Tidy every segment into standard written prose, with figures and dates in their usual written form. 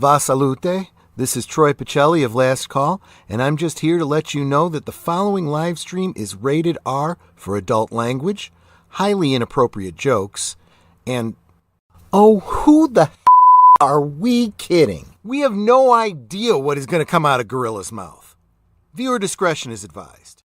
Va salute. This is Troy Pacelli of Last Call, and I'm just here to let you know that the following live stream is rated R for adult language, highly inappropriate jokes, and oh, who the are we kidding? We have no idea what is going to come out of Gorilla's mouth. Viewer discretion is advised.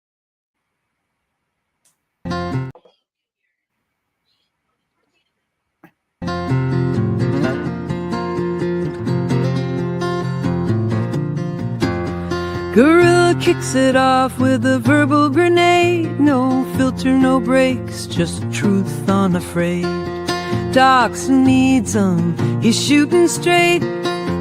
Gorilla kicks it off with a verbal grenade. No filter, no brakes, just truth unafraid. Docs needs 'em, he's shooting straight,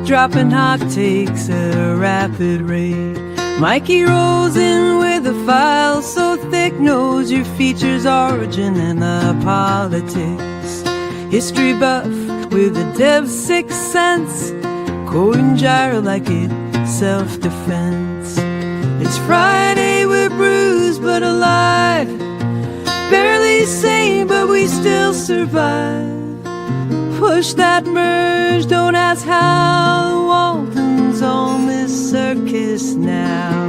dropping hot takes at a rapid rate. Mikey rolls in with a file so thick, knows your features, origin, and the politics. History buff with a dev's sixth sense, quoting gyro like it's self-defense. It's Friday, we're bruised but alive, barely sane but we still survive. Push that merge, don't ask how, the Waltons on this circus now.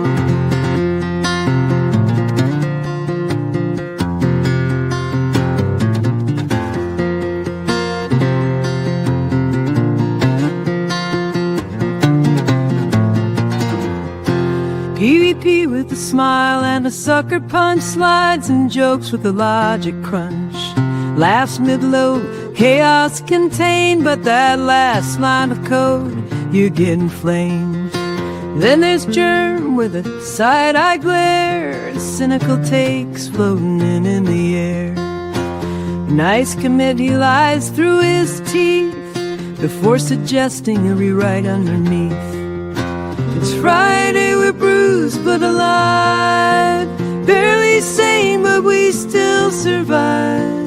PvP with a smile and a sucker punch, slides and jokes with a logic crunch. Laughs mid-load, chaos contained, but that last line of code, you're getting flamed. Then there's Germ with a side-eye glare, cynical takes floating in the air. Nice commit, he lies through his teeth before suggesting a rewrite underneath. It's Friday, we're bruised but alive, barely sane but we still survive.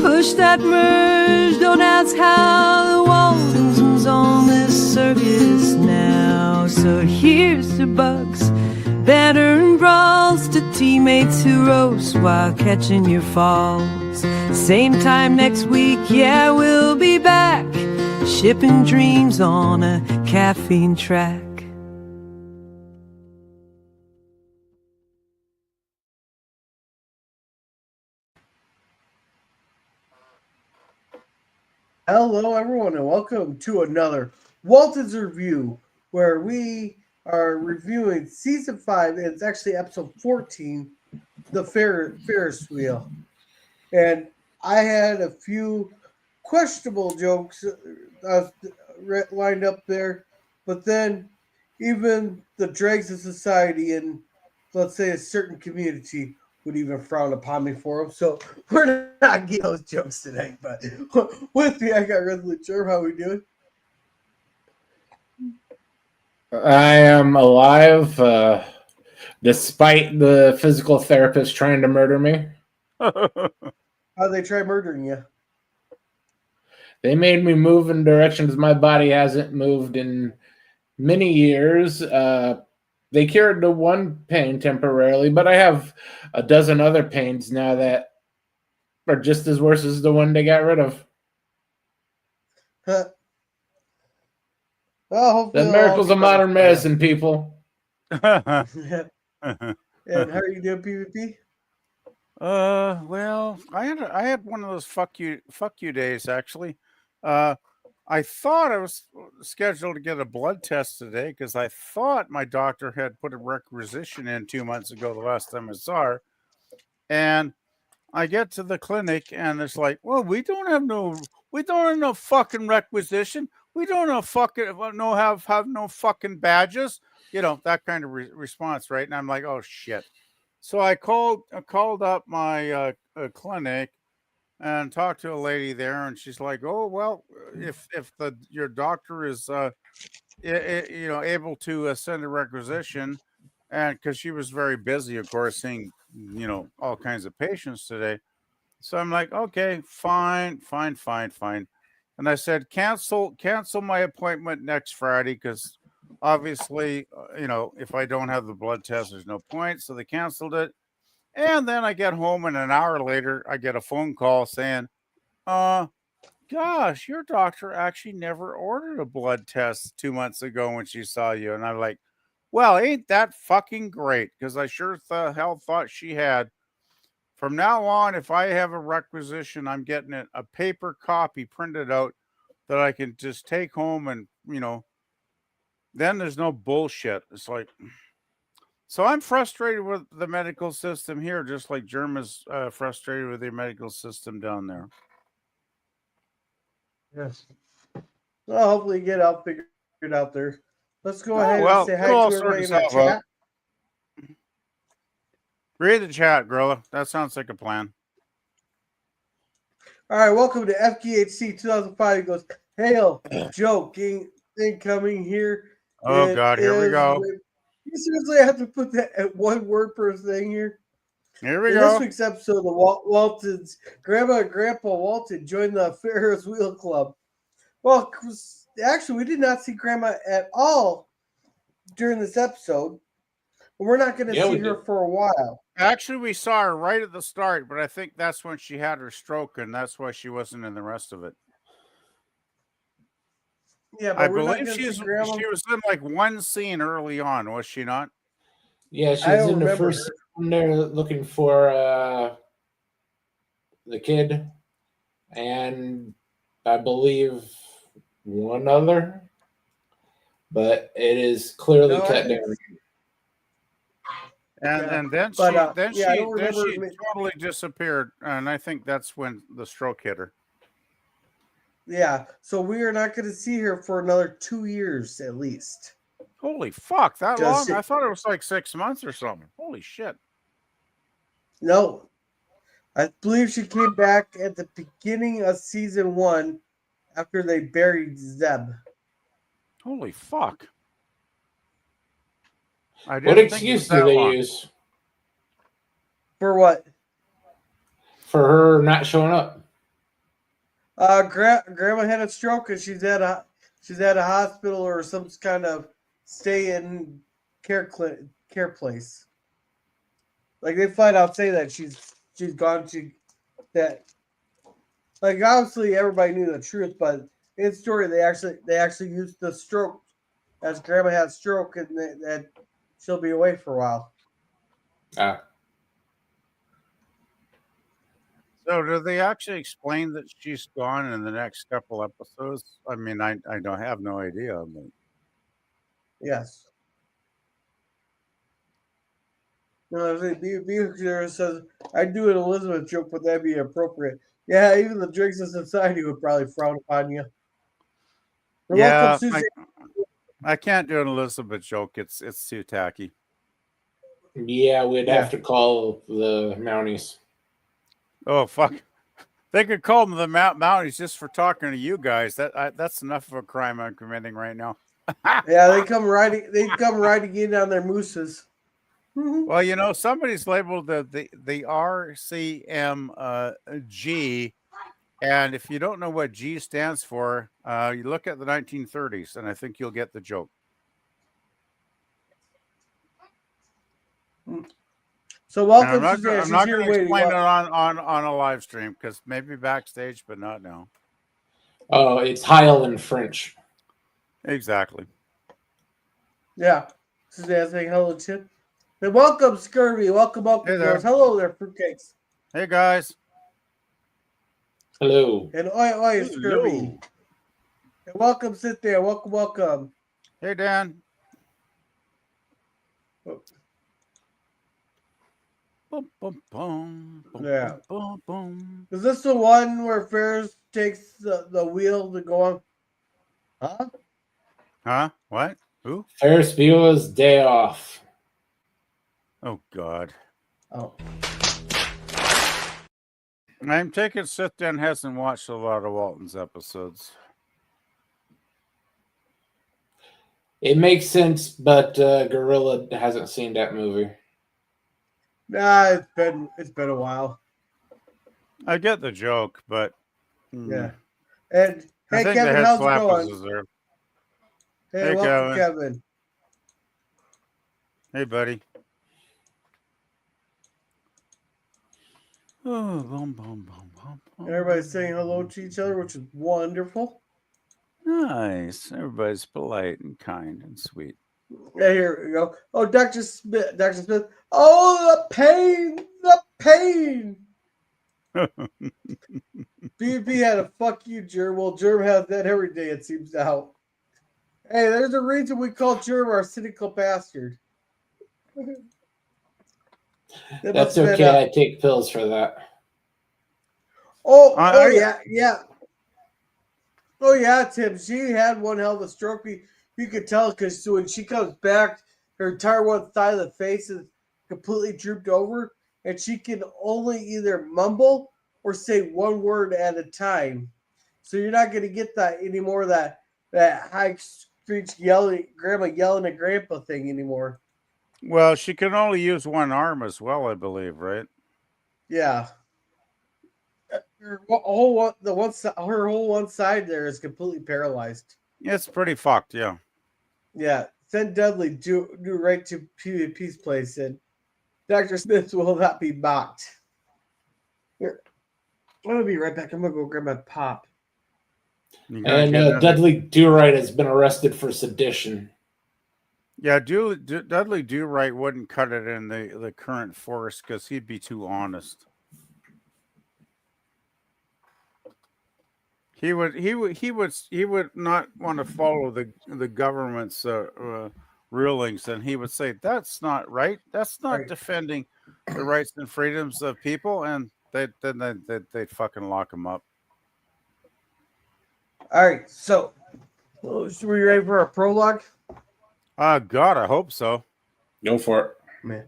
Push that merge, don't ask how, the Waltons on this circus now. So here's to bugs, banter and brawls, to teammates who roast while catching your falls. Same time next week, yeah, we'll be back, shipping dreams on a caffeine track. Hello, everyone, and welcome to another Waltons review, where we are reviewing season 5, and it's actually episode 14, the Ferris Wheel. And I had a few questionable jokes lined up there, but then even the dregs of society and, let's say, a certain community would even frown upon me for them. So we're not getting those jokes today. But with me, I got Resolute Germ. How we doing? I am alive, despite the physical therapist trying to murder me. How'd they try murdering you? They made me move in directions my body hasn't moved in many years. They cured the one pain temporarily, but I have a dozen other pains now that are just as worse as the one they got rid of. Well, the miracles of modern medicine, people. And how are you doing, PvP? Well, I had one of those fuck you days actually. I thought I was scheduled to get a blood test today because I thought my doctor had put a requisition in 2 months ago, the last time I saw her. And I get to the clinic and it's like, well, we don't have no fucking requisition. We don't have no fucking badges. You know, that kind of response, right? And I'm like, oh shit. So I called up my clinic and talked to a lady there, and she's like, "Oh well, if your doctor is able to send a requisition," and because she was very busy, of course, seeing all kinds of patients today. So I'm like, okay, fine. And I said, cancel my appointment next Friday because obviously, if I don't have the blood test, there's no point. So they canceled it. And then I get home and an hour later, I get a phone call saying, gosh, your doctor actually never ordered a blood test 2 months ago when she saw you. And I'm like, well, ain't that fucking great? Because I sure the hell thought she had. From now on, if I have a requisition, I'm getting a paper copy printed out that I can just take home and, then there's no bullshit. It's like, so I'm frustrated with the medical system here, just like Germa's frustrated with the medical system down there. Yes. Well, hopefully get out figured out there. Let's go ahead and Well, say hi it'll all to sort everybody in the itself out. chat. Read the chat, Gorilla. That sounds like a plan. All right, welcome to FGHC 2005. He goes, hail, joking, incoming here. Oh, God, here we go. You seriously have to put that at one word per thing here? Here we In go. this week's episode of the Waltons, Grandma and Grandpa Walton joined the Ferris Wheel Club. Well, actually, we did not see Grandma at all during this episode. We're not going to see her for a while. Actually, we saw her right at the start, but I think that's when she had her stroke, and that's why she wasn't in the rest of it. Yeah, but I we're not believe going to she see Grandma. was in like one scene early on, was she not? Yeah, she was in the first scene there looking for the kid, and I believe one other, but it is clearly cut down. And then she totally disappeared, and I think that's when the stroke hit her. Yeah, so we are not going to see her for another 2 years at least. Holy fuck, that long? I thought it was like 6 months or something. Holy shit. No. I believe she came back at the beginning of season 1 after they buried Zeb. Holy fuck. What excuse do they use? For what? For her not showing up. Grandma had a stroke and she's at a hospital or some kind of stay-in care place. Like they flat out say that she's gone to that. Like obviously everybody knew the truth, but in story they actually used the stroke as Grandma had a stroke and that she'll be away for a while. So do they actually explain that she's gone in the next couple episodes? I mean, I don't have no idea. But... Yes. No, Beaker says, I'd do an Elizabeth joke, but that'd be appropriate. Yeah, even the Drinks of Society would probably frown upon you. Yeah, I can't do an Elizabeth joke. It's too tacky. Yeah, we'd have to call the Mounties. Oh, fuck. They could call them the Mounties just for talking to you guys. That's enough of a crime I'm committing right now. Yeah, they come riding in on their mooses. Well, somebody's labeled the RCMG, and if you don't know what G stands for, you look at the 1930s, and I think you'll get the joke. So welcome. I'm not going to explain it on a live stream because maybe backstage, but not now. Oh, it's Heil in French. Exactly. Yeah. Suzanne saying hello, Chip. And welcome, Scurvy. Welcome, Hey there. Hello there, fruitcakes. Hey, guys. Hello. And oi, Scurvy. And welcome, sit there. Welcome. Hey, Dan. Oh. Boom, boom, boom, boom, Yeah. boom, boom. Is this the one where Ferris takes the wheel to go on? Huh? Huh? What? Who? Ferris Bueller's Day Off. Oh, God. Oh. I'm taking Sit-Down hasn't watched a lot of Walton's episodes. It makes sense, but Gorilla hasn't seen that movie. Nah, it's been a while. I get the joke, but yeah. And I hey, think Kevin, the how's it head going? is there. Hey, welcome, Kevin. Hey, buddy. Oh, bum, bum, bum, bum, bum. Everybody's saying hello to each other, which is wonderful. Nice. Everybody's polite and kind and sweet. Yeah, here we go. Oh, Dr. Smith. Dr. Smith. Oh, the pain. The pain. BP had a fuck you, Germ. Well, Germ has that every day, it seems now. Hey, there's a reason we call Germ our cynical bastard. That's okay. I take pills for that. Yeah. Oh yeah, Tim. She had one hell of a stroke. You could tell because when she comes back, her entire one side of the face is completely drooped over, and she can only either mumble or say one word at a time. So you're not going to get that anymore. That high screech yelling, grandma yelling at grandpa thing anymore. Well, she can only use one arm as well, I believe, right? Yeah. Her whole one side there is completely paralyzed. It's pretty fucked, yeah. Yeah, send Dudley do right to PvP's place, and Dr. Smith will not be mocked. Here, I'm gonna be right back. I'm gonna go grab my pop. And Dudley Do-Right has been arrested for sedition. Yeah, Dudley Do-Right wouldn't cut it in the current force because he'd be too honest. He would not want to follow the government's rulings, and he would say that's not right. That's not defending the rights and freedoms of people, and they'd fucking lock him up. All right, so should we ready for our prologue? God, I hope so. Go for it, man.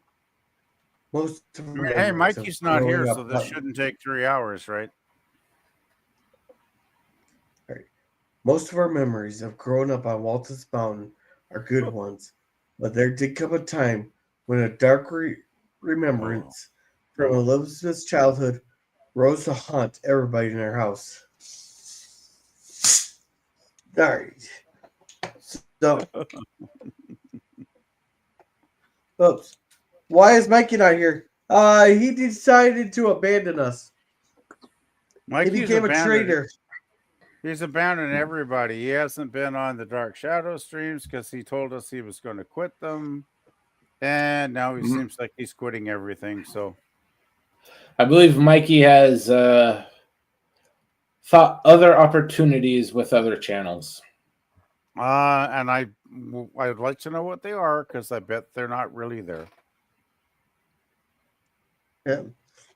Hey, Mikey's not here, so this shouldn't take 3 hours, right? Most of our memories of growing up on Walton's Mountain are good ones, but there did come a time when a dark remembrance from Elizabeth's childhood rose to haunt everybody in our house. All right. So, oops. Why is Mikey not here? He decided to abandon us. Mikey's he became a traitor. He's abandoned everybody. He hasn't been on the Dark Shadow streams because he told us he was going to quit them. And now he seems like he's quitting everything. So I believe Mikey has thought other opportunities with other channels. And I'd like to know what they are because I bet they're not really there. Yeah.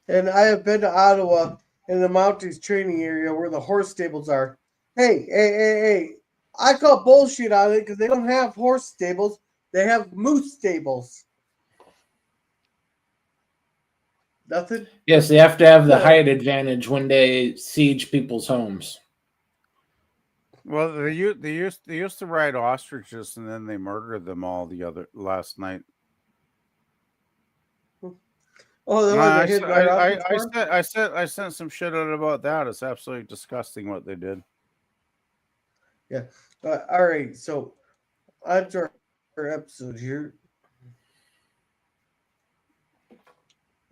And I have been to Ottawa in the Mounties training area where the horse stables are. Hey. I call bullshit on it because they don't have horse stables. They have moose stables. Nothing? Yes, they have to have the height advantage when they siege people's homes. Well, they used to ride ostriches and then they murdered them all last night. Oh, I sent some shit out about that. It's absolutely disgusting what they did. Yeah. All right. So, on to our episode here.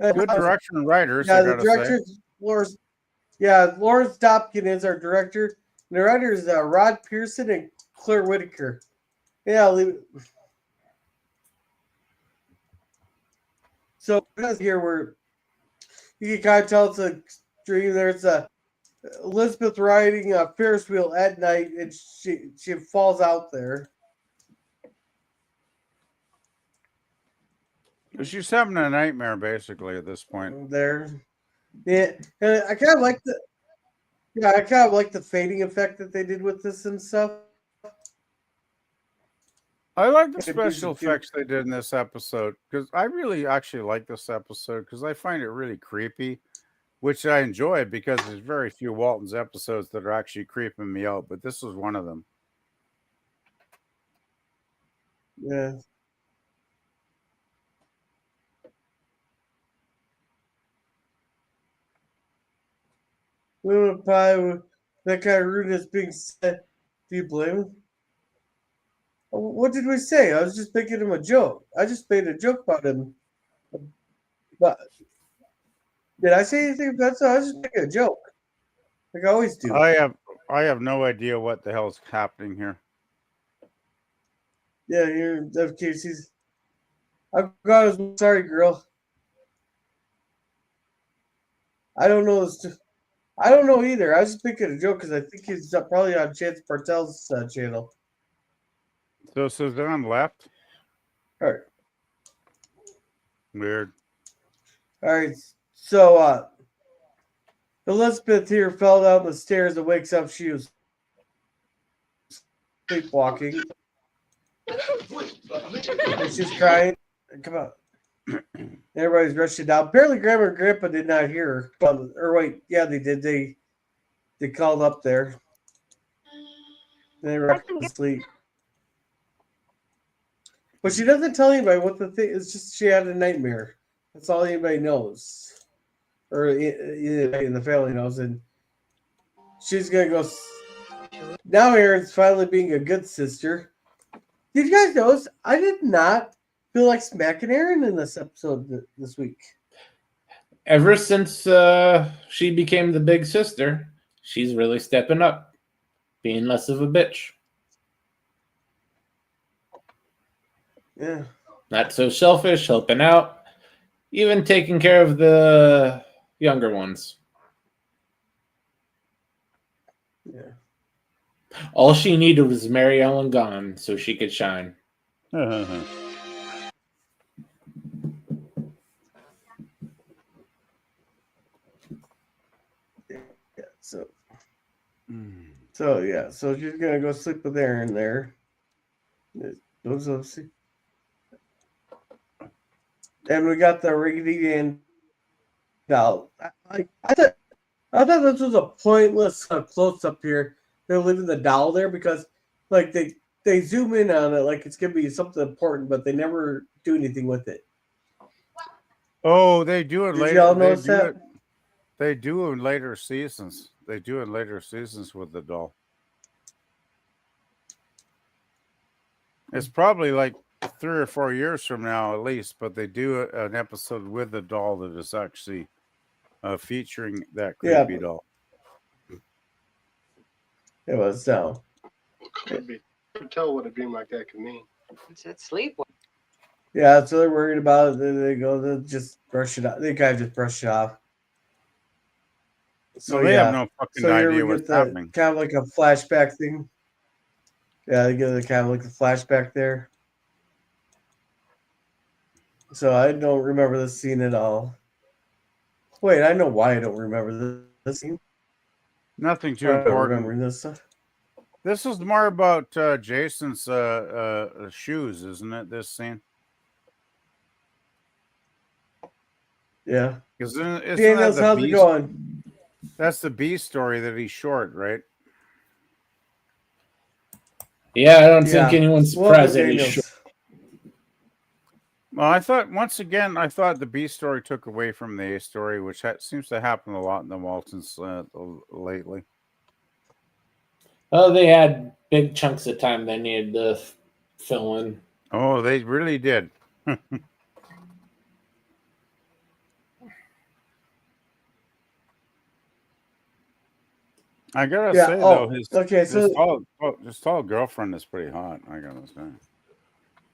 Good direction and writers. Yeah, the director is Lawrence. Yeah, Lawrence Dobkin is our director. The writer is Rod Pearson and Claire Whitaker. Yeah, I'll leave it. So here where you can kind of tell it's a dream. There's Elizabeth riding a Ferris wheel at night, and she falls out there. She's having a nightmare basically at this point. There, yeah, and I kind of like the fading effect that they did with this and stuff. I like the special effects they did in this episode because I really actually like this episode because I find it really creepy, which I enjoy because there's very few Waltons episodes that are actually creeping me out, but this was one of them. Yeah. Women pie that kind of rudeness being said. Do you blame him? What did we say? I was just making him a joke. I just made a joke about him. But Did I say anything offensive? I was just making a joke, like I always do. I have no idea what the hell's happening here. Yeah, you're FKC's. I've got his. Sorry, girl. I don't know this. I don't know either. I was just making a joke because I think he's probably on Chance Bartel's channel. So Suzanne left. All right. Weird. All right. So Elizabeth here fell down the stairs and wakes up. She was sleepwalking. And she's crying. Come on. Everybody's rushing down. Apparently, Grandma and Grandpa did not hear her. Or wait, yeah, they did. They called up there. They were asleep. But she doesn't tell anybody what the thing is. Just she had a nightmare. That's all anybody knows, or anybody in the family knows. And she's gonna go. Now Erin's finally being a good sister. Did you guys notice? I did not feel like smacking Erin in this episode this week. Ever since she became the big sister, she's really stepping up, being less of a bitch. Yeah. Not so selfish, helping out, even taking care of the younger ones. Yeah. All she needed was Mary Ellen gone so she could shine. Yeah, so she's gonna go sleep with Erin there. And we got the Riggedy Ann doll. I thought this was a pointless close up here. They're leaving the doll there because, like, they zoom in on it like it's gonna be something important, but they never do anything with it. Oh, they do it Did later. y'all notice that? They do in later seasons. They do in later seasons with the doll. It's probably like 3 or 4 years from now, at least. But they do an episode with the doll that is actually featuring that creepy doll. It was so. Could be. Could tell what a dream like that could mean. It's that sleep. Yeah, so they're worried about it. They just brush it off. They kind of just brush it off. So they have no fucking idea what's happening. Kind of like a flashback thing. Yeah, they get kind of like the flashback there. So I don't remember this scene at all. Wait, I know why I don't remember this scene. Nothing too important. Remember this stuff. This is more about Jason's shoes, isn't it? This scene. Yeah. Because Daniels, how's it going? That's the B story that he's short, right? Yeah, I don't think anyone's surprised that he's short. Well, I thought the B story took away from the A story, which seems to happen a lot in the Waltons lately. Oh, they had big chunks of time they needed to fill in. Oh, they really did. I gotta say though, his tall girlfriend is pretty hot. I gotta say.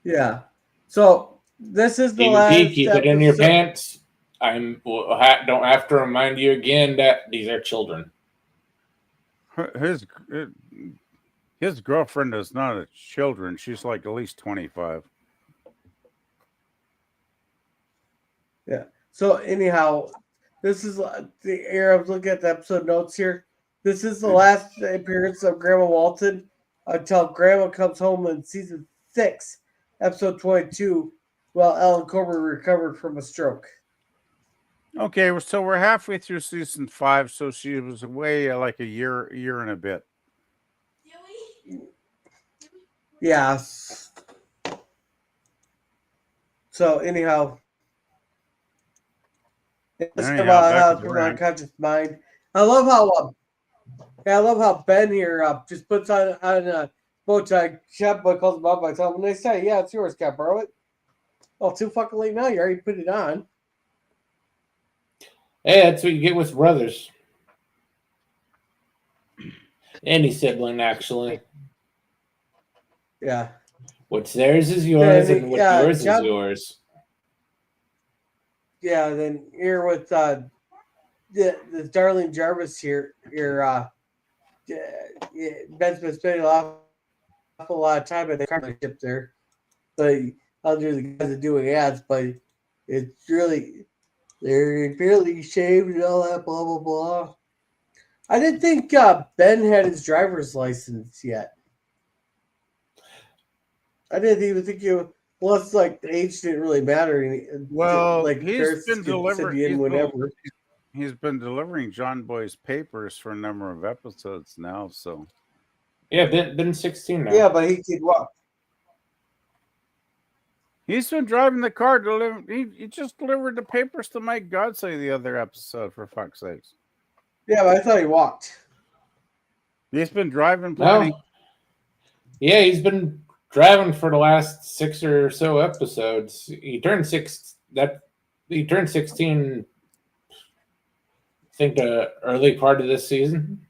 Yeah. So this is the Keep last. Keep it in your pants. Don't have to remind you again that these are children. His girlfriend is not a children. She's like at least 25. Yeah. So anyhow, this is the era of looking at the episode notes here. This is the last appearance of Grandma Walton until Grandma comes home in season 6, episode 22, while Ellen Cobra recovered from a stroke. Okay, so we're halfway through season 5, so she was away like a year and a bit. Yeah. So anyhow, it's about how it's from unconscious mind. I love how Ben here just puts on a bow tie. Catboy calls him up. I tell him, they say, yeah, it's yours. Can't borrow it. Oh, too fucking late now. You already put it on. Hey, that's what you get with brothers. Any sibling, actually. Yeah. What's theirs is yours, and what's yours is John, yours. Yeah, then here with the Darlene Jarvis here, Ben's been spending an awful lot of time at the partnership there, but under the guys that doing ads, but it's really they're barely shaved and all that blah blah blah. I didn't think Ben had his driver's license yet. I didn't even think you. Well, it's like the age didn't really matter. Well, like he's been delivering. whenever. He's been delivering John Boy's papers for a number of episodes now. So Yeah, been 16 now. Yeah, but he could walk. he's been driving the car. He just delivered the papers to Mike Godsey the other episode. For fuck's sakes. Yeah, but I thought he walked. He's been driving plenty. No. Yeah, he's been driving for the last 6 or so episodes. He turned 16. I think the early part of this season.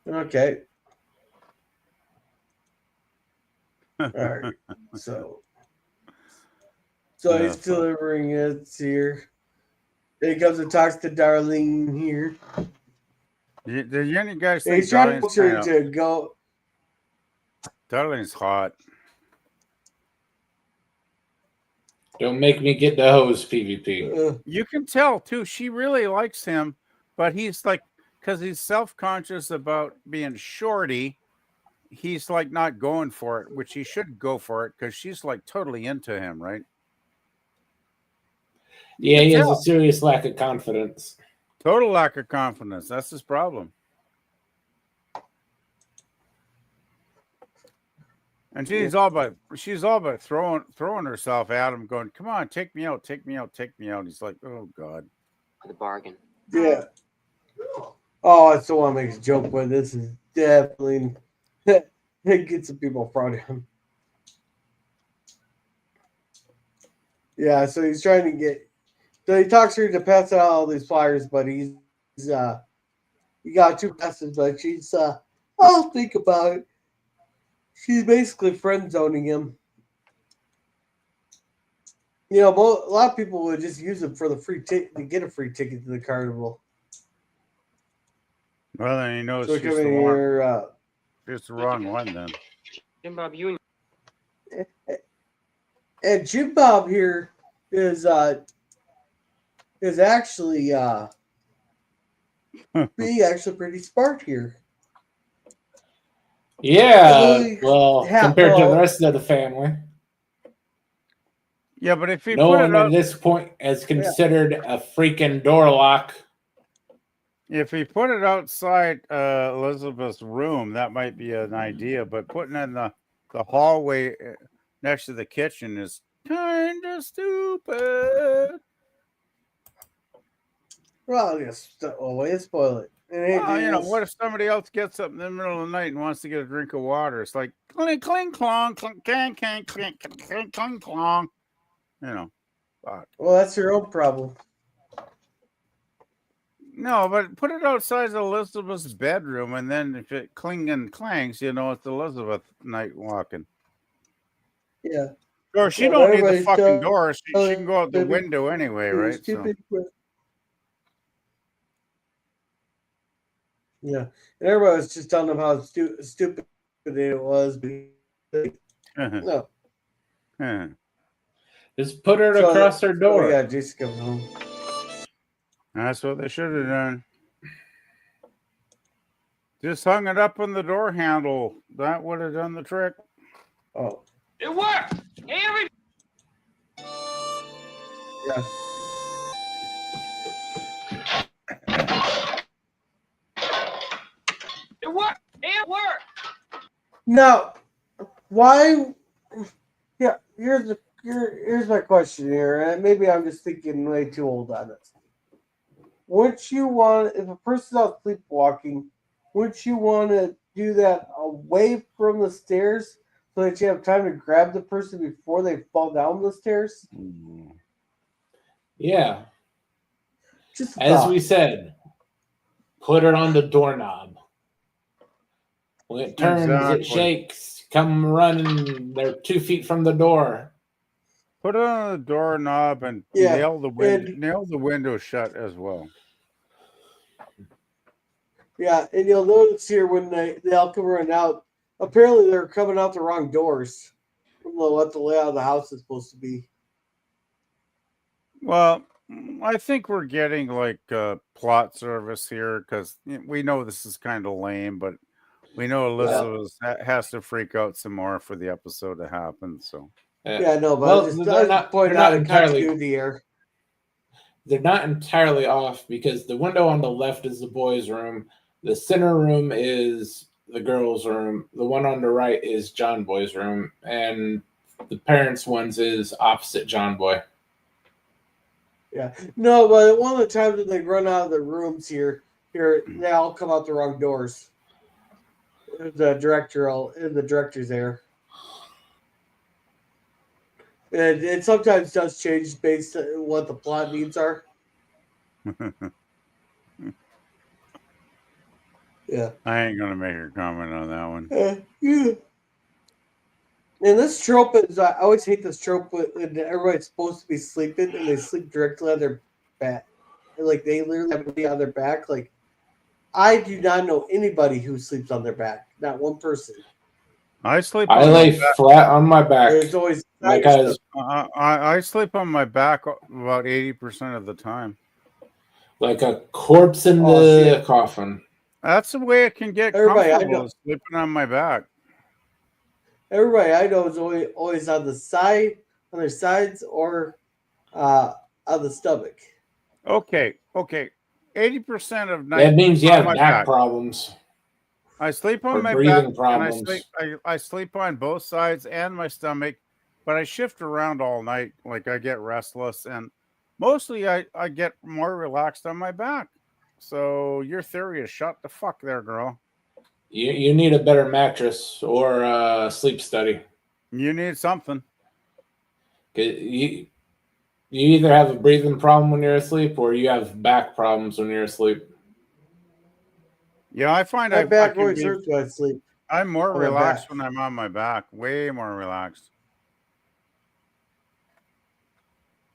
Okay. All right. So he's delivering it here. Then he comes and talks to Darlene here. Did any guys And think he's trying Darlene's to push her to go. Darlene's hot? Don't make me get the hose, PvP. You can tell too. She really likes him, but he's like, because he's self-conscious about being shorty, he's like not going for it, which he should go for it because she's like totally into him, right? Yeah, he has a serious lack of confidence. Total lack of confidence. That's his problem. And she's all about throwing herself at him, going, "Come on, take me out, take me out, take me out." He's like, "Oh God." The bargain. Yeah. Oh, I still want to make a joke, but this is definitely it gets some people from him. Yeah, so he's trying to get. So he talks her to pass out all these flyers, but he got 2 passes, but she's I'll think about it. She's basically friend zoning him. You know, a lot of people would just use him for the free ticket to get a free ticket to the carnival. Well, then he knows So she's the here, it's the wrong one then. Jim Bob, you and Jim Bob here is actually being actually pretty smart here. Yeah, well, compared to the rest of the family. Yeah, but if he no put one it out, at this point is considered a freaking door lock. if he put it outside Elizabeth's room, that might be an idea. But putting it in the hallway next to the kitchen is kind of stupid. Well, yes, way to spoil it. Well, you know, what if somebody else gets up in the middle of the night and wants to get a drink of water? It's like clink, clink, clong, clink, clink, clink, clink, clink, clink, clong. You know. Well, that's your own problem. No, but put it outside Elizabeth's bedroom, and then if it cling and clangs, you know it's Elizabeth night walking. Yeah. Or she don't need the fucking door. She can go out the window anyway, right? So. Yeah, and everybody was just telling them how stupid it was. No. Just put her across her door. Yeah, Jason comes home. That's what they should have done. Just hung it up on the door handle. That would have done the trick. Oh. It worked. Hey, Yeah. It worked. It worked. Now, why? Yeah, here's my question here, and maybe I'm just thinking way too old on this. Wouldn't you want, if a person's out sleepwalking, wouldn't you want to do that away from the stairs so that you have time to grab the person before they fall down the stairs. Yeah. Just a As thought. we said, put it on the doorknob. When it turns, it Exactly. shakes. Come running. They're 2 feet from the door. Put it on the doorknob and Yeah, nail the window shut as well. Yeah, and you'll notice here when they all come running out, apparently they're coming out the wrong doors from what the layout of the house is supposed to be. Well, I think we're getting like plot service here because we know this is kind of lame, but we know Elizabeth has to freak out some more for the episode to happen. So Yeah, no, but Well, I just they're not pointed out a entirely. continuity here. They're not entirely off because the window on the left is the boys' room. The center room is the girls' room. The one on the right is John Boy's room, and the parents' ones is opposite John Boy. Yeah, no, but one of the times when they run out of the rooms here, they all come out the wrong doors. The director's there. And it sometimes does change based on what the plot needs are. Yeah. I ain't gonna make a comment on that one. Yeah. And this trope is, I always hate this trope when everybody's supposed to be sleeping and they sleep directly on their back. Like they literally have to be on their back. Like, I do not know anybody who sleeps on their back. Not one person. I sleep. I lay flat on my back. There's always I sleep on my back about 80% of the time. Like a corpse in the coffin. That's the way it can get comfortable, is sleeping on my back. Everybody I know is always on the side, on their sides, or on the stomach. Okay. 80% of night. That means you have back problems. I sleep on my breathing back, problems. and I sleep on both sides and my stomach, but I shift around all night. Like I get restless, and mostly I get more relaxed on my back. So your theory is shut the fuck there, girl. You need a better mattress or a sleep study. You need something. You either have a breathing problem when you're asleep or you have back problems when you're asleep. Yeah, I find my back always hurts when I sleep. I'm more relaxed when I'm on my back. Way more relaxed.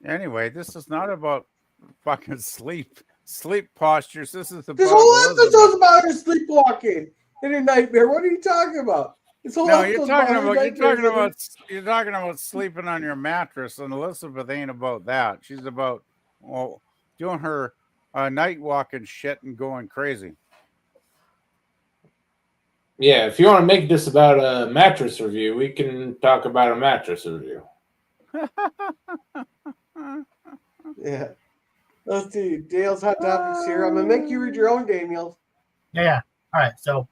Anyway, this is not about fucking sleep postures. This is about this whole episode's about her sleepwalking in a nightmare. What are you talking about? This whole you're talking about sleeping on your mattress, and Elizabeth ain't about that. She's about doing her night walking shit and going crazy. Yeah, if you want to make this about a mattress review, we can talk about a mattress review. Yeah. Let's see. Dale's hot topics here. I'm going to make you read your own, Daniel. Yeah. All right. So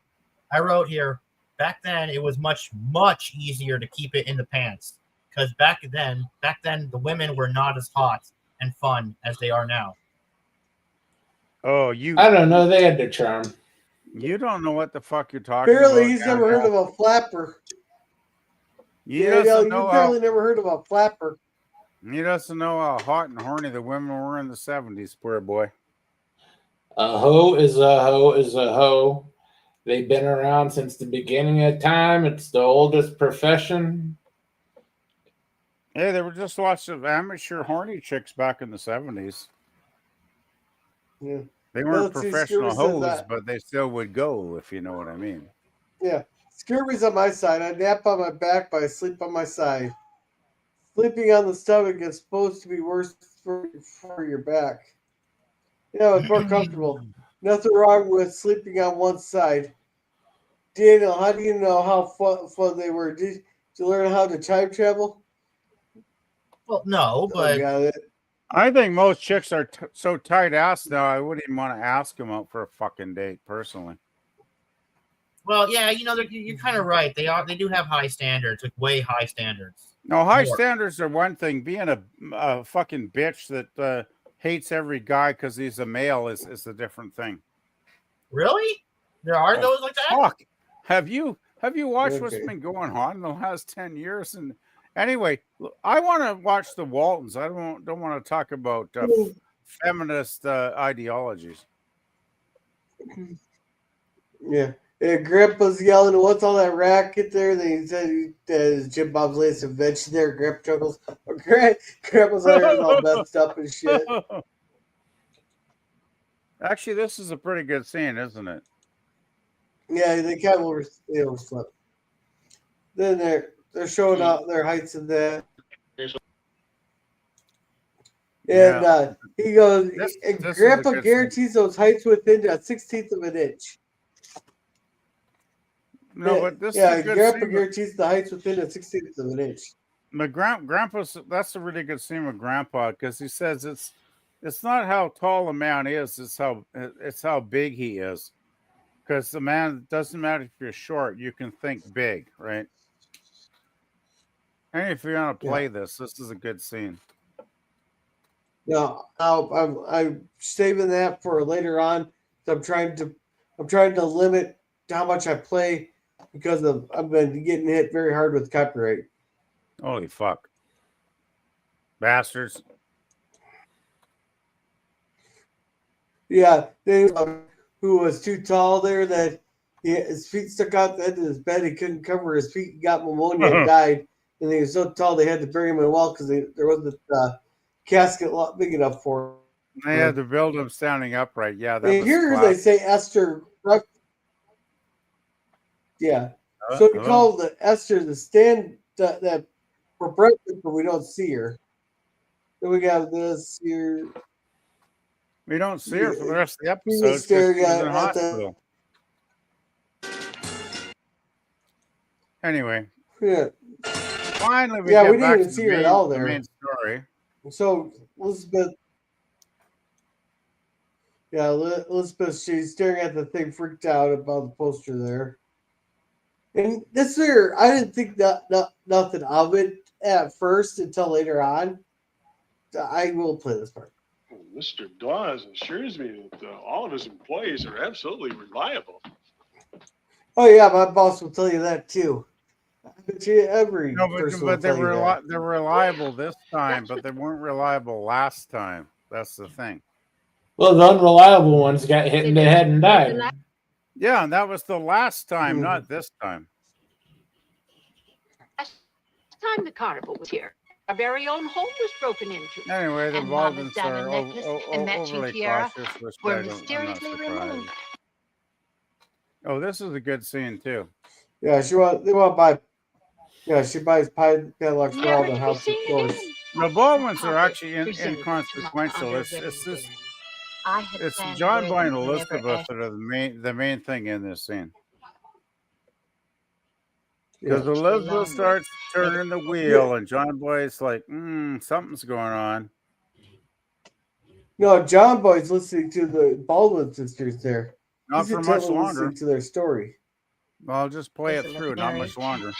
I wrote here, back then it was much, much easier to keep it in the pants. Because back then the women were not as hot and fun as they are now. Oh, I don't know. They had their charm. You don't know what the fuck you're talking Apparently, about. he's never heard of a flapper. You apparently never heard of a flapper. He doesn't know how hot and horny the women were in the 70s, poor boy. A hoe is a hoe is a hoe. They've been around since the beginning of time. It's the oldest profession. Hey, there were just lots of amateur horny chicks back in the 70s. Yeah. They weren't professional hoes, but they still would go, if you know what I mean. Yeah. Scurvy's on my side. I nap on my back, but I sleep on my side. Sleeping on the stomach is supposed to be worse for your back. Yeah, it's more comfortable. Nothing wrong with sleeping on one side. Daniel, how do you know how fun they were? Did you learn how to time travel? Well, no, but I think most chicks are so tight-ass now, I wouldn't even want to ask them out for a fucking date, personally. Well, yeah, you're kind of right. They do have high standards, like way high standards. No, high standards are one thing. Being a fucking bitch that hates every guy because he's a male is a different thing. Really? There are those like that? Fuck. Have you Have you watched what's Okay. been going on in the last 10 years? And anyway, I want to watch the Waltons. I don't want to talk about feminist ideologies. Yeah. Grandpa's yelling, "What's all that racket there?" Then he said Jim Bob's latest invention there. Grandpa chuckles. Grandpa's hair is all messed up and shit. Actually, this is a pretty good scene, isn't it? Yeah, they kind of overslept. Then they're showing out their heights and that. And he goes, and this is a Grandpa good guarantees those heights within a 1/16 of an inch. No, but this Yeah, is a good Grandpa scene. guarantees the heights within a 1/16 of an inch. My grandpa's that's a really good scene with Grandpa because he says it's not how tall a man is, it's how big he is. Because the man, it doesn't matter if you're short, you can think big, right? And if you're gonna play this is a good scene. No, I'm saving that for later on. I'm trying to limit how much I play because I've been getting hit very hard with copyright. Holy fuck. Bastards. Yeah, they who was too tall there that his feet stuck out the end of his bed. He couldn't cover his feet. He got pneumonia and died. And he was so tall they had to bury him in a wall because there wasn't a casket big enough for him. They had to build him standing upright. Yeah, that And was here classic. they say Esther. Yeah. So we call the Esther the stand that for breakfast, but we don't see her. Then we got this here. We don't see her for the rest of the He episode. was staring She's in at the. hospital. Anyway, Yeah. finally we Yeah, get we didn't back even to see the her main, at all the there. main story. So Elizabeth. Yeah, Elizabeth, she's staring at the thing, freaked out about the poster there. And this here, I didn't think nothing of it at first until later on. I will play this part. Mr. Dawes assures me that all of his employees are absolutely reliable. Oh yeah, my boss will tell you that too. I bet you every No, person will but they tell you were that. they're reliable this time, but they weren't reliable last time. That's the thing. Well, the unreliable ones got hit in the head and died. Yeah, and that was the last time, not this time. Last time the carnival was here, our very own home was broken into. Anyway, the And Mama's Waltons diamond are necklace and matching overly tiara cautious, which were I'm not mysteriously surprised. removed. Oh, this is a good scene too. Yeah, they want to buy. Yeah, she buys padlocks for all the house, of course. The Baldwins are actually inconsequential. It's John Boy and Elizabeth that are the main thing in this scene. Because Elizabeth starts turning the wheel, and John Boy's like, something's going on. No, John Boy's listening to the Baldwin sisters there. Not He's for much intently longer. listening to their story. Well, I'll just play it through, not much longer.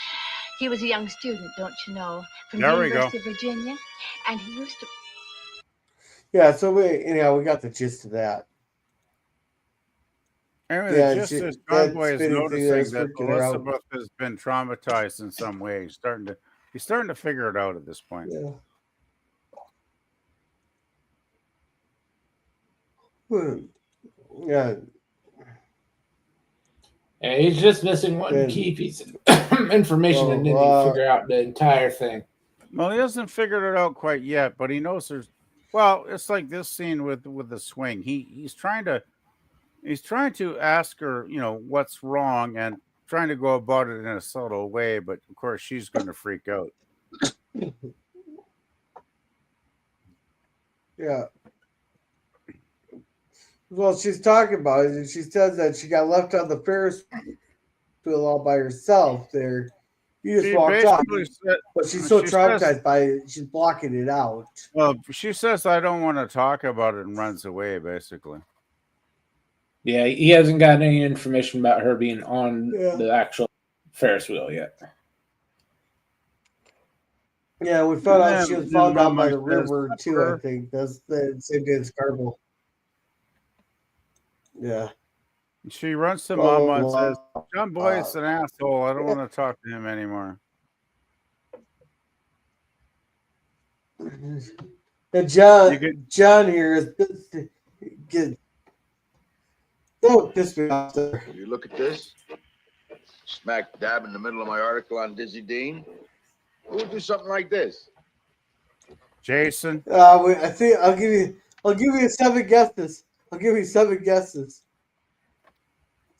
He was a young student, don't you know, from There the we go. University of Virginia, and he used to. Yeah, so we got the gist of that. Anyway, Yeah, the gist is that John Boy is spinning thing noticing that's that freaking her out. Elizabeth has been traumatized in some way. He's starting to figure it out at this point. Yeah. Yeah. And he's just missing one key piece of information, and then you figure out the entire thing. Well, he hasn't figured it out quite yet, but he knows there's. Well, it's like this scene with the swing. He's trying to ask her, what's wrong, and trying to go about it in a subtle way. But of course, she's going to freak out. Yeah. Well, she's talking about it, and she says that she got left on the Ferris wheel all by herself there. You just walked off. But she's so traumatized by it, she's blocking it out. Well, she says, I don't want to talk about it, and runs away, basically. Yeah, he hasn't got any information about her being on the actual Ferris wheel yet. Yeah, we found out she was found out by the river, too, I think. That's the same day as Carnival. Yeah. She runs to Blah, Mama and blah, says, John Boyd's blah. an asshole. I don't want to talk to him anymore. And You John, could, John here is get. Don't piss me off there. Will you look at this? Smack dab in the middle of my article on Dizzy Dean. Who would do something like this? Jason. I think I'll give you 7 guesses. I'll give you 7 guesses.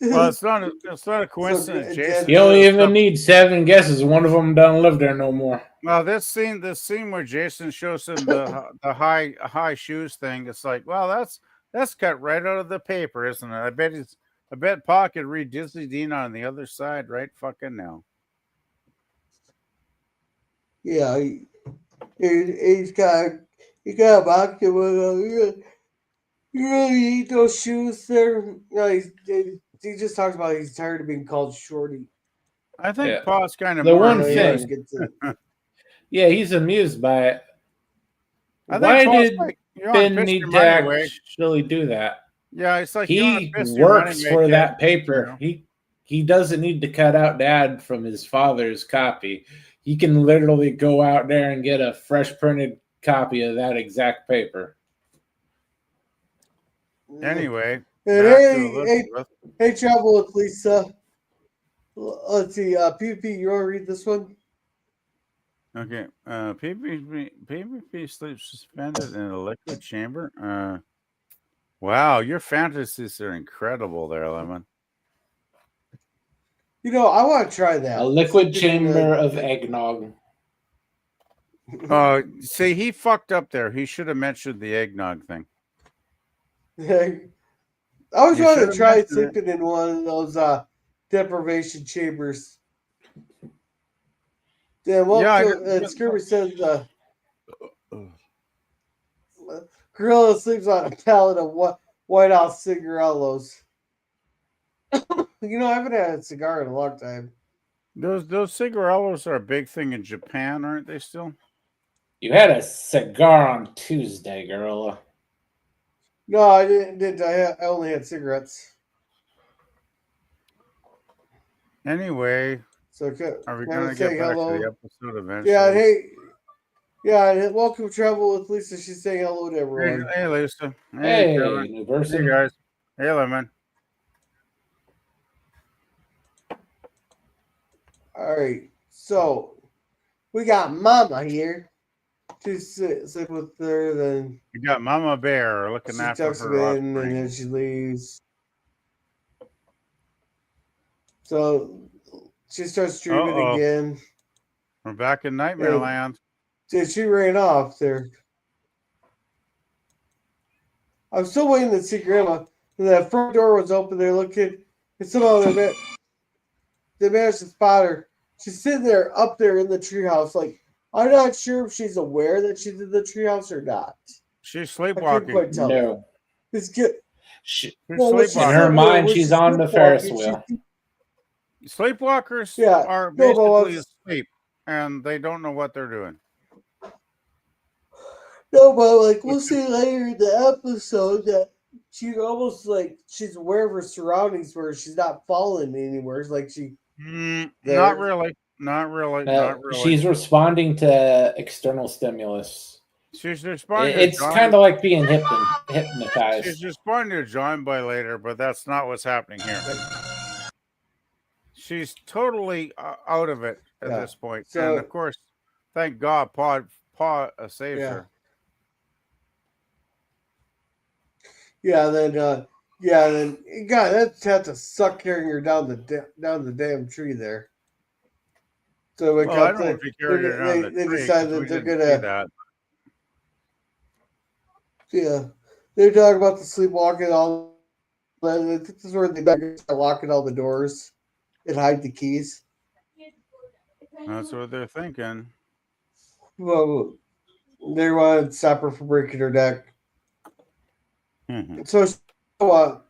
Well, it's not a coincidence. So, Jason. You don't even need 7 guesses. One of them don't live there no more. Well, this scene where Jason shows him the high shoes thing, it's like, well, that's cut right out of the paper, isn't it? I bet Pa could read Disney Dean on the other side right fucking now. Yeah, he's got a box with you really need those shoes there. No, he just talks about he's tired of being called Shorty. I think Yeah. Pa's kind of The more one amused. thing- Yeah, he's amused by it. I think Why Pa's did like, you wanna Ben piss need your to money away. actually do that? Yeah, it's like you wanna He piss your money works away, for kid, that paper. you know? He doesn't need to cut out Dad from his father's copy. He can literally go out there and get a fresh printed copy of that exact paper. Anyway, And back to Elizabeth. hey, Travel with Lisa. Let's see, PvP, you want to read this one? Okay. PvP sleeps suspended in a liquid chamber. Wow, your fantasies are incredible there, Lemon. You know, I want to try that. A liquid chamber of eggnog. See, he fucked up there. He should have mentioned the eggnog thing. I always You wanted to should've try mentioned it. sleeping in one of those deprivation chambers. Yeah, well, Yeah, Skirby says Gorilla sleeps on a pallet of White House cigarillos. You know, I haven't had a cigar in a long time. Those cigarillos are a big thing in Japan, aren't they still? You had a cigar on Tuesday, Gorilla. No, I didn't. I only had cigarettes. Anyway, So are we can I going to say get back hello? to the episode eventually? Yeah, hey. Yeah, and welcome Travel with Lisa. She's saying hello to everyone. Hey, Lisa. Hey, Kevin. new person. Hey, guys. Hey, Lemon. All right, so we got Mama here to sit with her. Then You got Mama Bear looking she after tucks him her in, and offspring. then she leaves. So she starts dreaming Uh-oh. again. We're back in Nightmare Hey. Land. She ran off there. I'm still waiting to see Grandma. And that front door was open. They're looking, and somehow they managed to spot her. She's sitting there up there in the treehouse. Like, I'm not sure if she's aware that she's in the treehouse or not. She's I couldn't sleepwalking. quite tell. No. It's good. She's Well, when she's In her sleepwalking. mind, when she's on the sleepwalking, Ferris wheel. Sleepwalkers Yeah, are no, but basically asleep, and they don't know what they're doing. No, but like we'll see later in the episode that she's almost like she's aware of her surroundings where she's not falling anywhere. It's like she there. Not really. Not really. Not really. She's responding to external stimulus. She's responding to It's John. kind of like being hypnotized. She's responding to John by later, but that's not what's happening here. She's totally out of it at Yeah. this point. So- And of course, thank God, Pa saves Yeah. her. then God, that's had to suck carrying her down the damn tree there. So we Well, I don't know if he carried her down the they tree, decide 'cause that we they're didn't see gonna that. they're talking about the sleepwalking all. And this is where they start locking all the doors and hide the keys. That's what they're thinking. Well, they want to stop her from breaking her neck. So, all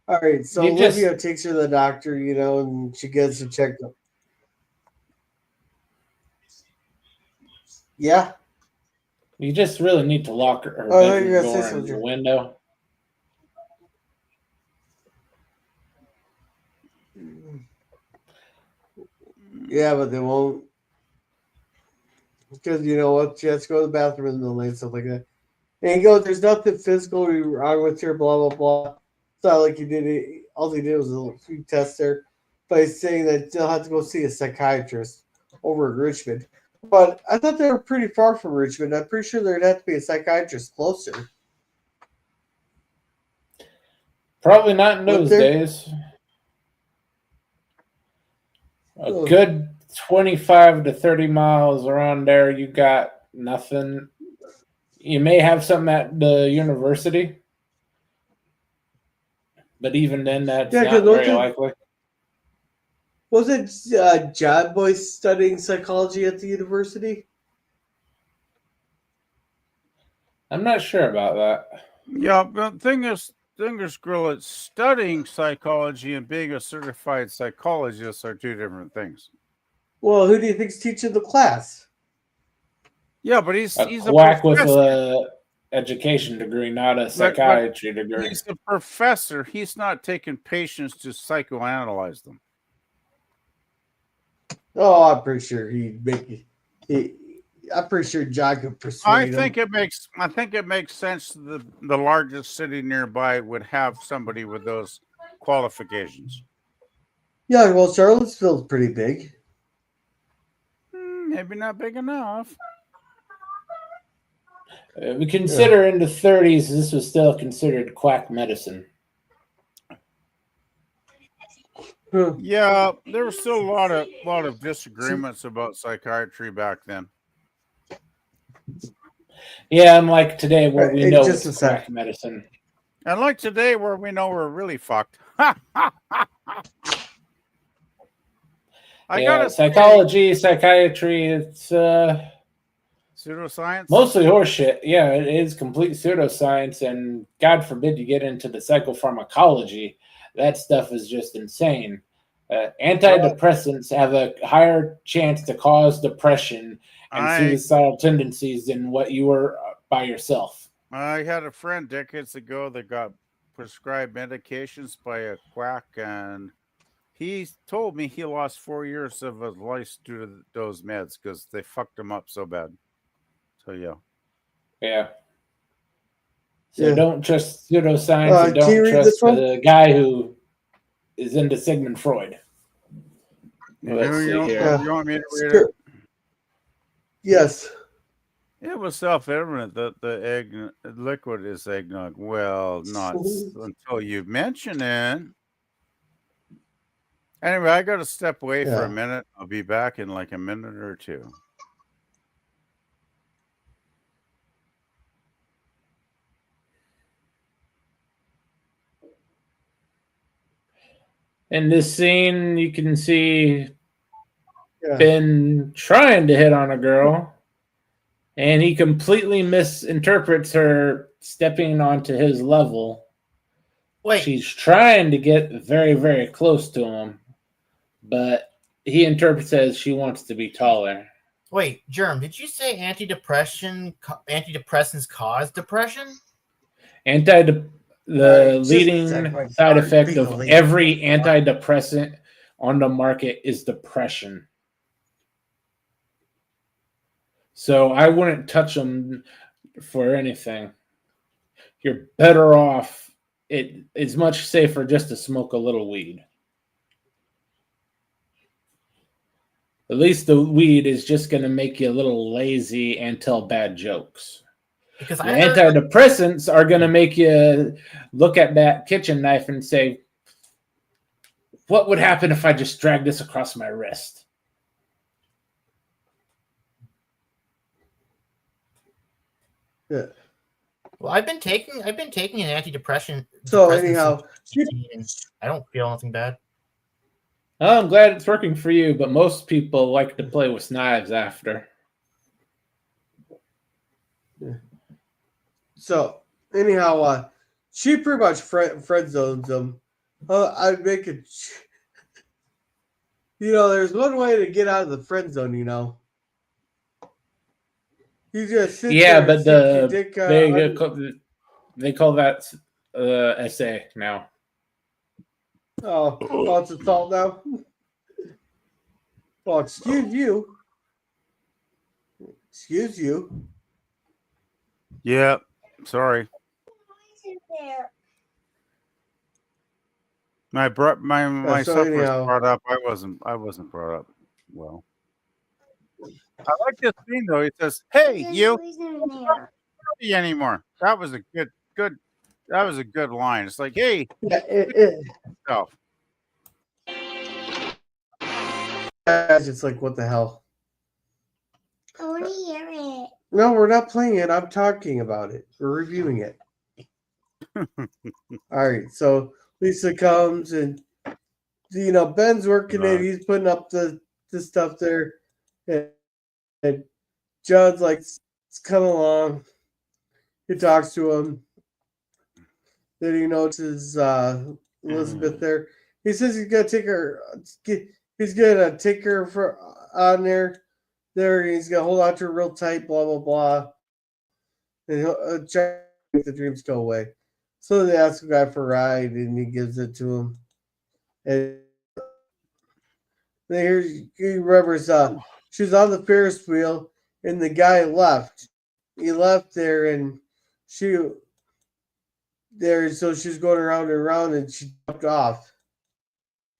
right. So You just- Olivia takes her to the doctor, and she gets her checked up. Yeah. You just really need to lock her Oh, I thought you bedroom were gonna say door and something. your window. Yeah, but they won't. Because you know what? She has to go to the bathroom in the middle of the night and stuff like that. And he goes, there's nothing physical wrong with her, blah, blah, blah. It's not like he did it. All he did was a few tests there. But he's saying that they'll have to go see a psychiatrist over in Richmond. But I thought they were pretty far from Richmond. I'm pretty sure there'd have to be a psychiatrist closer. Probably not in those there? days. A good 25 to 30 miles around there, you got nothing. You may have something at the university, but even then, that's not very likely. Wasn't John Boy studying psychology at the university? I'm not sure about that. Yeah, but the thing is, Grill, it's studying psychology and being a certified psychologist are two different things. Well, who do you think's teaching the class? Yeah, but he's a quack with professor. a education degree, not a psychiatry degree. He's a professor. He's not taking patients to psychoanalyze them. Oh, I'm pretty sure I'm pretty sure John could persuade him. I think it makes sense the largest city nearby would have somebody with those qualifications. Yeah, well, Charlottesville's pretty big. Maybe not big enough. We consider in the 30s, this was still considered quack medicine. Yeah, there was still a lot of disagreements about psychiatry back then. Yeah, unlike today where we know just it's quack medicine. And like today where we know we're really fucked. Psychology, psychiatry, it's pseudoscience? Mostly horseshit. Yeah, it is complete pseudoscience, and God forbid you get into the psychopharmacology. That stuff is just insane. Antidepressants have a higher chance to cause depression and suicidal tendencies than what you were by yourself. I had a friend decades ago that got prescribed medications by a quack, and he told me he lost 4 years of his life due to those meds because they fucked him up so bad. So, yeah. So don't trust pseudoscience and don't trust the guy who is into Sigmund Freud. Let's see here. You want me to read it? Yes. It was self-evident that the egg liquid is eggnog. Well, not until you mention it. Anyway, I got to step away for a minute. I'll be back in like a minute or two. In this scene, you can see Ben trying to hit on a girl, and he completely misinterprets her stepping onto his level. Wait. She's trying to get very, very close to him, but he interprets it as she wants to be taller. Wait, Germ, did you say antidepressants cause depression? The leading side effect of every antidepressant on the market is depression. So I wouldn't touch them for anything. You're better off. It is much safer just to smoke a little weed. At least the weed is just going to make you a little lazy and tell bad jokes. Because the antidepressants are going to make you look at that kitchen knife and say, what would happen if I just dragged this across my wrist? Yeah. Well, I've been taking an antidepressant. So anyhow, I don't feel nothing bad. Oh, I'm glad it's working for you, but most people like to play with knives after. Yeah. So anyhow, she pretty much friend zones him. I'd make it. There's one way to get out of the friend zone. You just sit there but they call that essay now. Oh, it's assault now. Well, excuse you. Excuse you. Yeah, sorry. My So stuff was anyhow, brought up. I wasn't brought up well. I like this scene though. He says, "Hey, you, don't be anymore." That was a good. That was a good line. It's like, "Hey, yeah, yourself." it's just like, what the hell? I want to hear it. No, we're not playing it. I'm talking about it. We're reviewing it. All right. So Lisa comes and Ben's working it. He's putting up the stuff there, and Judd's like, "Come along." He talks to him. Then he notices Elizabeth there. He says he's gonna take her. He's gonna take her on there. He's gonna hold on to her real tight. Blah blah blah. And he'll try to make the dreams go away. So they ask the guy for a ride, and he gives it to him. And then he remembers she was on the Ferris wheel, and the guy left. He left there, and so she was going around and around, and she jumped off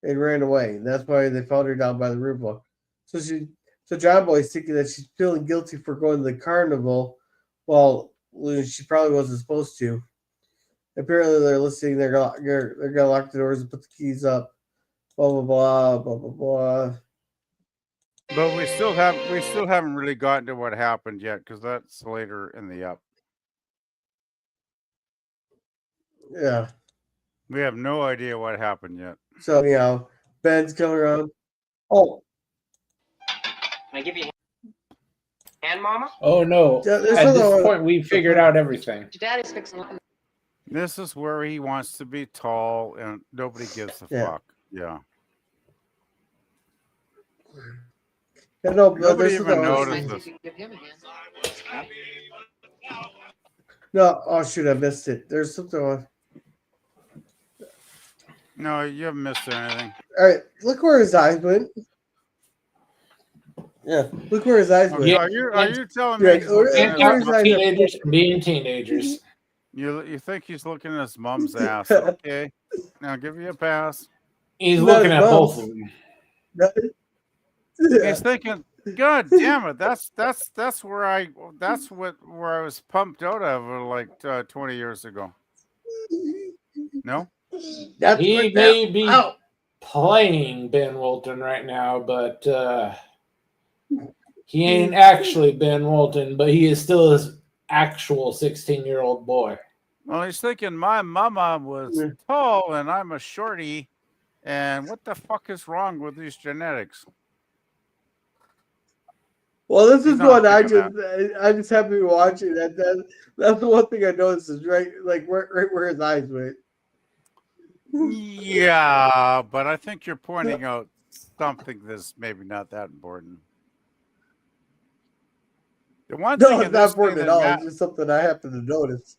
and ran away. And that's why they found her down by the river. So John Boy's thinking that she's feeling guilty for going to the carnival, while she probably wasn't supposed to. Apparently, they're listening. They're gonna lock the doors and put the keys up. Blah blah blah blah blah blah. But we still haven't really gotten to what happened yet because that's later in the up. Yeah. We have no idea what happened yet. So Ben's coming around. Oh, Can I give you a hand, Mama? Oh no! Yeah, At this point, we figured out everything. Daddy's fixing. This is where he wants to be tall, and nobody gives a fuck. Yeah. No, Nobody even notices. No, oh shoot, I missed it. There's something on. No, you haven't missed anything. All right, look where his eyes went. Yeah, look where his eyes went. Are you telling me? Can't stop teenagers from being teenagers. You think he's looking at his mom's ass? Okay, now give you a pass. He's looking at both of them. He's thinking, God damn it! That's where I was pumped out of like 20 years ago. No, He may be playing Ben Walton right now, but he ain't actually Ben Walton. But he is still his actual 16-year-old boy. Well, he's thinking my mama was tall and I'm a shorty, and what the fuck is wrong with these genetics? Well, this is what I just happen to be watching. That's the one thing I noticed is right where his eyes went. Yeah, but I think you're pointing out something that's maybe not that important. The one thing No, it's not important at all. It's just something I happen to notice.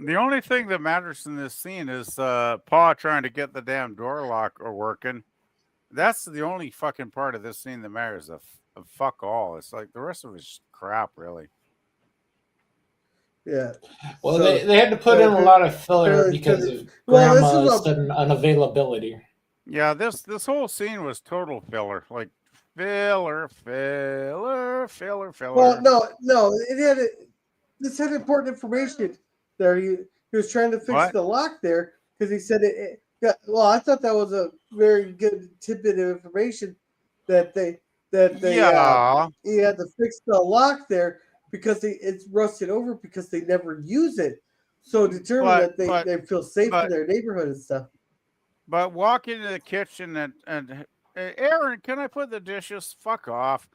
The only thing that matters in this scene is Pa trying to get the damn door lock working. That's the only fucking part of this scene that matters. Of fuck all. It's like the rest of it's crap, really. Yeah. Well, so, they had to put in a lot of filler because of Grandma's sudden unavailability. Yeah, this whole scene was total filler. Like filler. Well, no, this had important information there. He was trying to fix the lock there because he said it. Yeah, well, I thought that was a very good tidbit of information that he had to fix the lock there because it's rusted over because they never use it. So determine that they feel safe in their neighborhood and stuff. But walk into the kitchen and Aaron, can I put the dishes? Fuck off.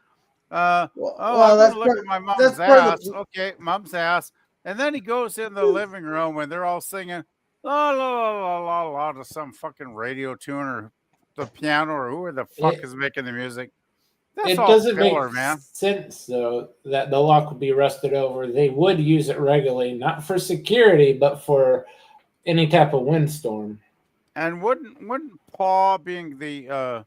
I'm gonna look at my mom's ass. Okay, mom's ass. And then he goes in the living room and they're all singing la la la la la to some fucking radio tune or the piano or whoever the fuck is making the music. That's it doesn't make sense though that the lock would be rusted over. They would use it regularly, not for security, but for any type of windstorm. And wouldn't Pa being the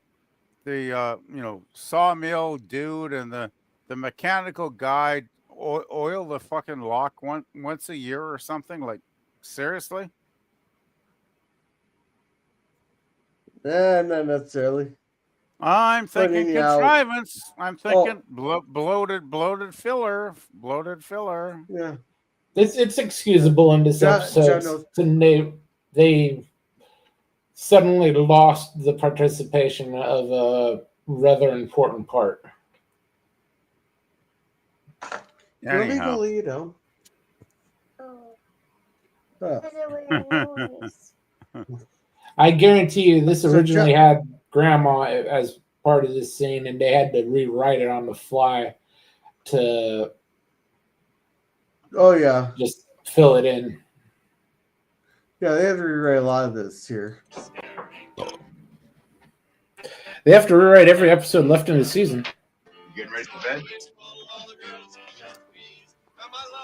sawmill dude and the mechanical guy oil the fucking lock once a year or something? Like, seriously? Not necessarily. I'm thinking Putting out. contrivance. I'm thinking bloated filler. Bloated filler. Yeah. It's excusable in this John episode. knows. They suddenly lost the participation of a rather important part. Anyhow. Illegally, you know. Because it was noise. I guarantee you this So originally had Grandma as part of this scene, and they had to rewrite it on the fly to Oh yeah. just fill it in. Yeah, they have to rewrite a lot of this here. They have to rewrite every episode left in the season. You getting ready for bed?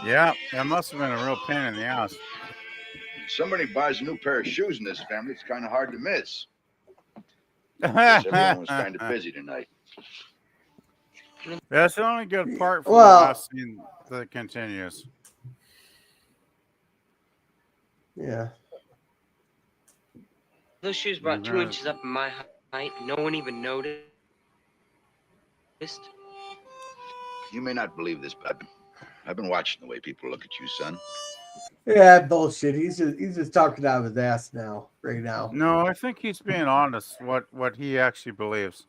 Yeah, that must have been a real pain in the ass. If somebody buys a new pair of shoes in this family, it's kind of hard to miss. Guess everyone was kind of busy tonight. That's the only good part for Well- the last scene that continues. Yeah. Those shoes brought 2 inches up in my height. No one even noticed. You may not believe this, but I've been watching the way people look at you, son. Yeah, bullshit. He's just talking out of his ass now, right now. No, I think he's being honest. What he actually believes.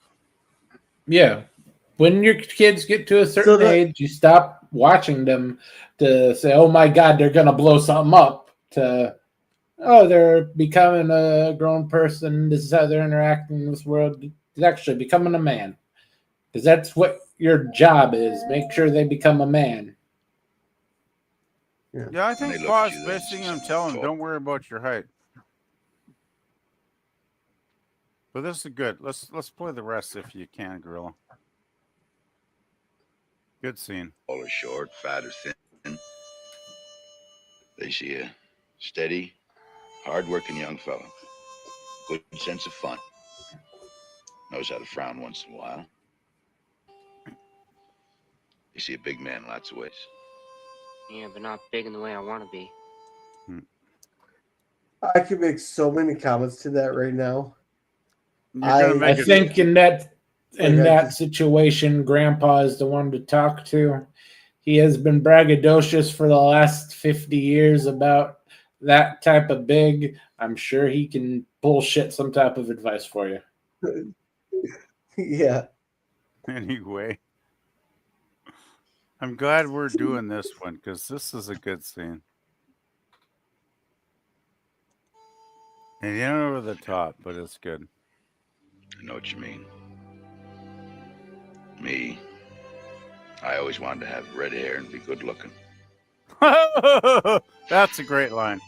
Yeah. When your kids get to a certain age, you stop watching them to say, oh my God, they're going to blow something up, to, oh, they're becoming a grown person. This is how they're interacting in this world. It's actually becoming a man. Because that's what your job is. Make sure they become a man. Yeah, I think Pa's basing him, telling him, don't worry about your height. But this is good. Let's play the rest if you can, Gorilla. Good scene. Tall or short, fat or thin. They see a steady, hard-working young fellow. Good sense of fun. Knows how to frown once in a while. You see a big man lots of ways. Yeah, but not big in the way I want to be. I could make so many comments to that right now. I think in that situation, Grandpa is the one to talk to. He has been braggadocious for the last 50 years about that type of big. I'm sure he can bullshit some type of advice for you. Yeah. Anyway. I'm glad we're doing this one because this is a good scene. And you know, over the top, but it's good. I know what you mean. Me, I always wanted to have red hair and be good looking. That's a great line.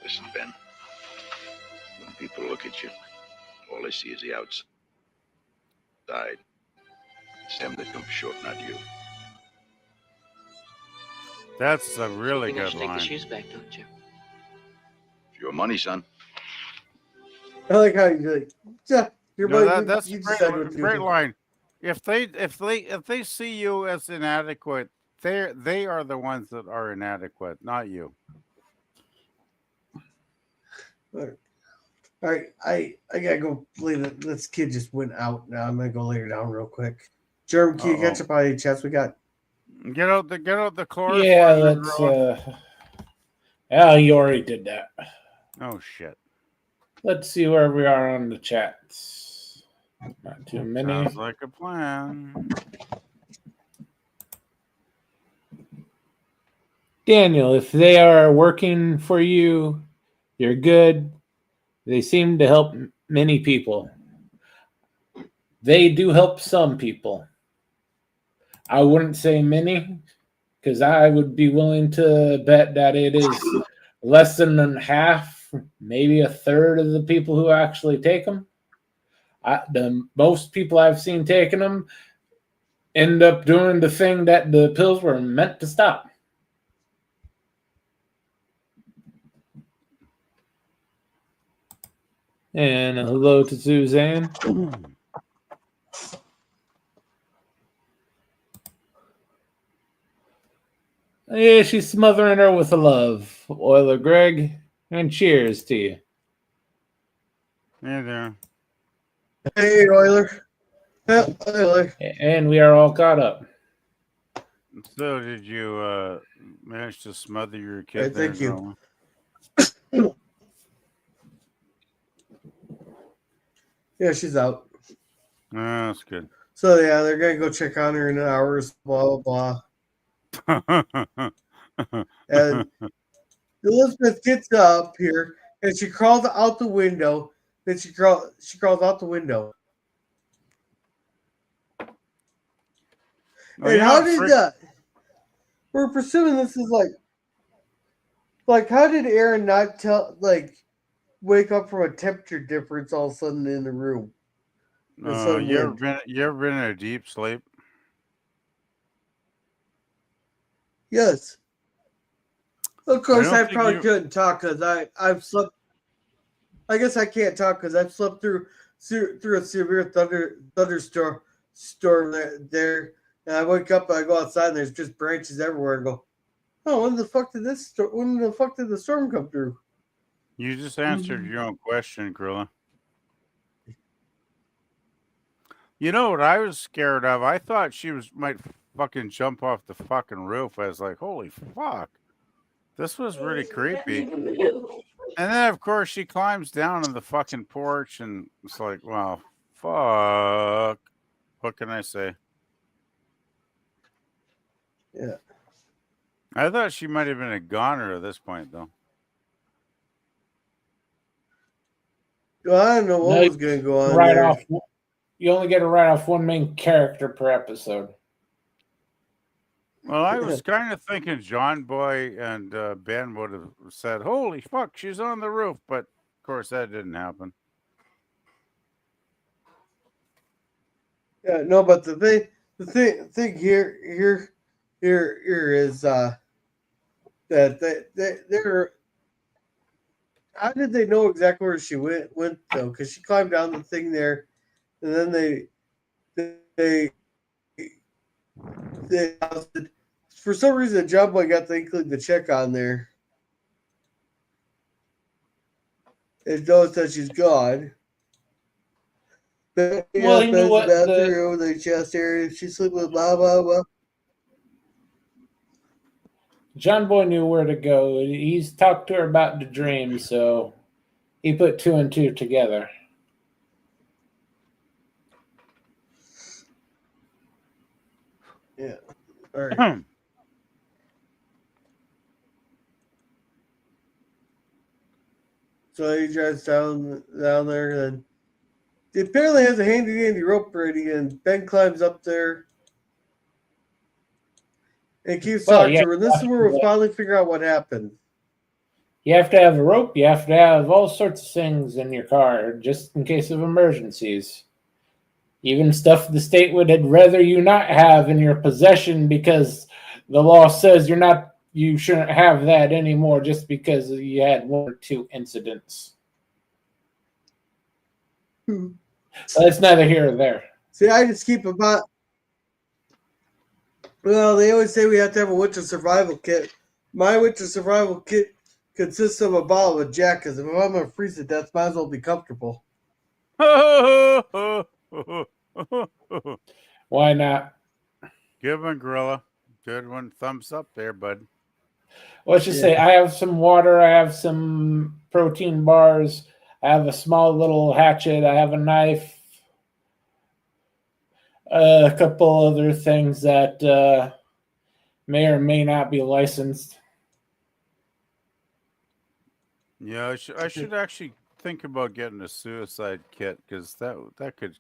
Listen, Ben. When people look at you, all they see is the outside. It's them that come short, not you. That's a really I good should take line. the shoes back, don't you? It's your money, son. I like how you're like, yeah, your No, buddy. that's you a decide what great, to great do. line. If they see you as inadequate, they are the ones that are inadequate, not you. All right, I gotta go play. This kid just went out. Now I'm gonna go lay her down real quick. Jeremy, can you catch up on any chats we got? Get out the chloroform. Yeah, and let's. Gorilla. You already did that. Oh shit. Let's see where we are on the chats. Not too many. Sounds like a plan. Daniel, if they are working for you, you're good. They seem to help many people. They do help some people. I wouldn't say many, because I would be willing to bet that it is less than half, maybe a third of the people who actually take them. The most people I've seen taking them end up doing the thing that the pills were meant to stop. And hello to Suzanne. Yeah, she's smothering her with love. Oiler Greg, and cheers to you. Hey there. Hey, Oiler. Hey, Oiler. And we are all caught up. So, did you manage to smother your kid Hey, there, thank you. Grandma? Yeah, she's out. Oh, that's good. So yeah, they're gonna go check on her in an hour. Blah blah blah. And Elizabeth gets up here and she crawls out the window. Then she crawls out the window. Oh, And you're how not did frick- that? We're presuming this is like how did Aaron not wake up from a temperature difference all of a sudden in the room? The sudden you ever wind. been in a deep sleep? Yes. Of course, don't I think probably you- couldn't talk because I've slept. I guess I can't talk because I've slept through a severe thunderstorm there, and I wake up and I go outside and there's just branches everywhere and go, oh, when the fuck did the storm come through? You just answered your own question, Gorilla. You know what I was scared of? I thought she might fucking jump off the fucking roof. I was like, holy fuck. This was really creepy. And then, of course, she climbs down on the fucking porch, and it's like, wow, fuck. What can I say? Yeah. I thought she might have been a goner at this point, though. Well, I don't know what was going to go on Right there. off, you only get to write off one main character per episode. Well, I was kind of thinking John Boy and Ben would have said, holy fuck, she's on the roof. But, of course, that didn't happen. Yeah, no, but the thing here is that they're. How did they know exactly where she went though? Because she climbed down the thing there, and then they for some reason John Boy got the inkling to check on there. It knows that she's gone. Well, he knew what bathroom, the chest area. She's sleeping with blah blah blah. John Boy knew where to go. He's talked to her about the dream, so he put two and two together. Yeah. All right. So he drives down there, and he apparently has a handy rope ready, and Ben climbs up there and keeps talking to her. And this is where we'll finally figure out what happened. You have to have a rope. You have to have all sorts of things in your car just in case of emergencies. Even stuff the state would rather you not have in your possession because the law says you shouldn't have that anymore just because you had one or two incidents. So that's neither here or there. See, I just keep about. Well, they always say we have to have a winter survival kit. My winter survival kit consists of a bottle of Jack, because if I'm going to freeze to death, might as well be comfortable. Why not? Good one, Gorilla. Good one. Thumbs up there, bud. Let's just say I have some water. I have some protein bars. I have a small little hatchet. I have a knife. A couple other things that may or may not be licensed. Yeah, I should actually think about getting a suicide kit because that could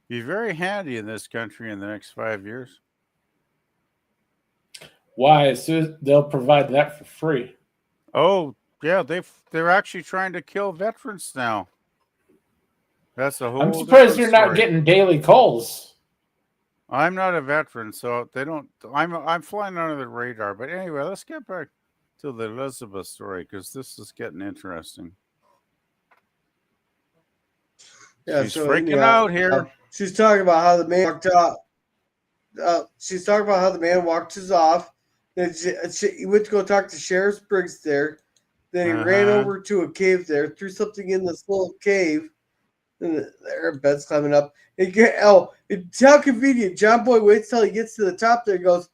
be very handy in this country in the next 5 years. Why? They'll provide that for free. Oh yeah, they're actually trying to kill veterans now. That's a whole. I'm surprised you're different not story. getting daily calls. I'm not a veteran, so they don't. I'm flying under the radar. But anyway, let's get back to the Elizabeth story because this is getting interesting. Yeah, She's so freaking anyhow, out here. she's talking about how the man walked out. She's talking about how the man walked us off. Then he went to go talk to Sheriff Briggs there. Then he ran over to a cave there, threw something in this little cave. And there, Ben's climbing up. It's how convenient. John Boy waits till he gets to the top there and goes,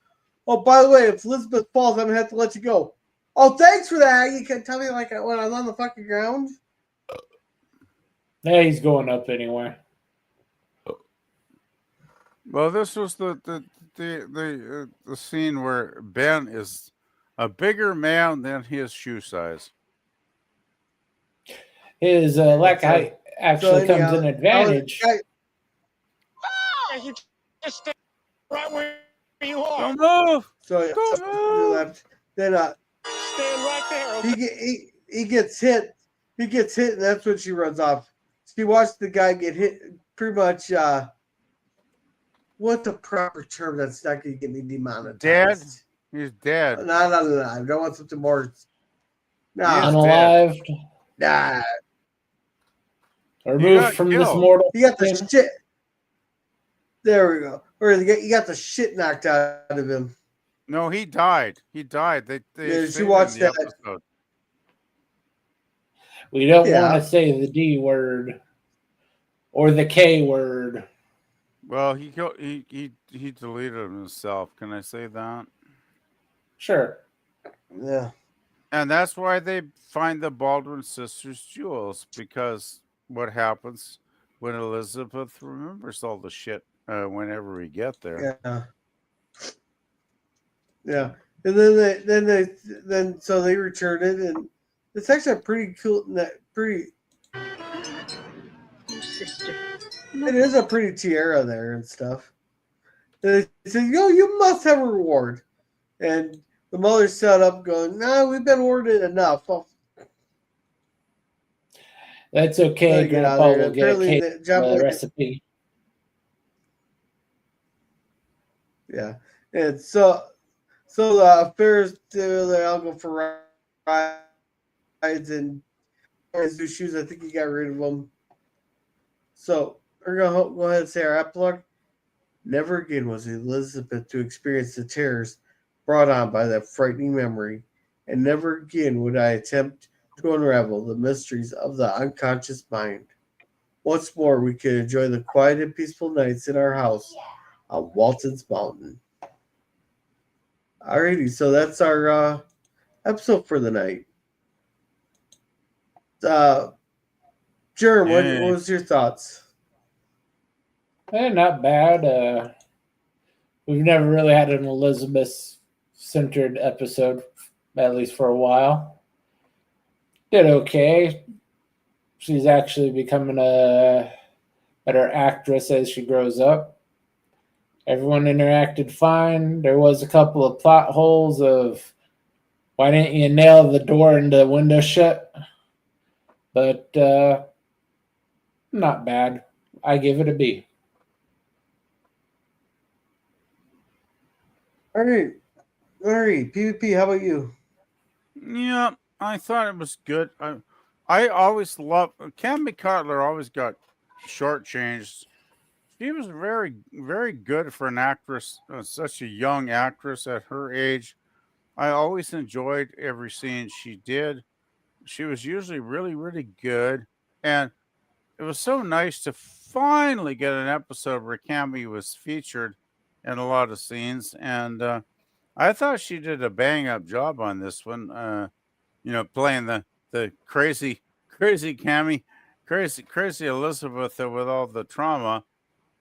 "Oh, by the way, if Elizabeth falls, I'm going to have to let you go." "Oh, thanks for that. You can tell me like when I'm on the fucking ground." Yeah, he's going up anyway. Well, this was the scene where Ben is a bigger man than his shoe size. His lack height actually comes in advantage. You just stay right where you are. Don't move. So Don't move. left. Then Stand right there. Okay? he gets hit. He gets hit, and that's when she runs off. She watched the guy get hit. Pretty much. What's the proper term that's not going to get me demonetized? Dead. He's dead. No. I don't want something more. No. Unalived. Nah. Removed from this mortal. He got the shit. There we go. Or he got the shit knocked out of him. No, he died. He died. They She watched that. Episode. We don't want to say the D word or the K word. Well, he deleted himself. Can I say that? Sure. Yeah. And that's why they find the Baldwin sisters' jewels, because what happens when Elizabeth remembers all the shit whenever we get there. Yeah. Yeah. And then so they return it, and it's actually a pretty cool, Sister. it is a pretty tiara there and stuff. And they say, you must have a reward. And the mother set up going, "No, we've been awarded enough." Well, that's okay. Grandpa will get a cake recipe. Yeah. And so Ferris, they all go for rides and his new shoes. I think he got rid of them. So we're going to go ahead and say our epilogue. Never again was Elizabeth to experience the terrors brought on by that frightening memory, and never again would I attempt to unravel the mysteries of the unconscious mind. Once more, we could enjoy the quiet and peaceful nights in our house on Walton's Mountain. Alrighty, so that's our episode for the night. Jerem, what was your thoughts? Not bad. We've never really had an Elizabeth-centered episode, at least for a while. Did okay. She's actually becoming a better actress as she grows up. Everyone interacted fine. There was a couple of plot holes of why didn't you nail the door and the window shut? But not bad. I give it a B. All right. PvP, how about you? Yeah, I thought it was good. I always loved Cammy Cutler. Always got shortchanged. She was very, very good for an actress, such a young actress at her age. I always enjoyed every scene she did. She was usually really, really good, and it was so nice to finally get an episode where Cammy was featured in a lot of scenes, and I thought she did a bang-up job on this one. Playing the crazy Cammy, crazy Elizabeth with all the trauma.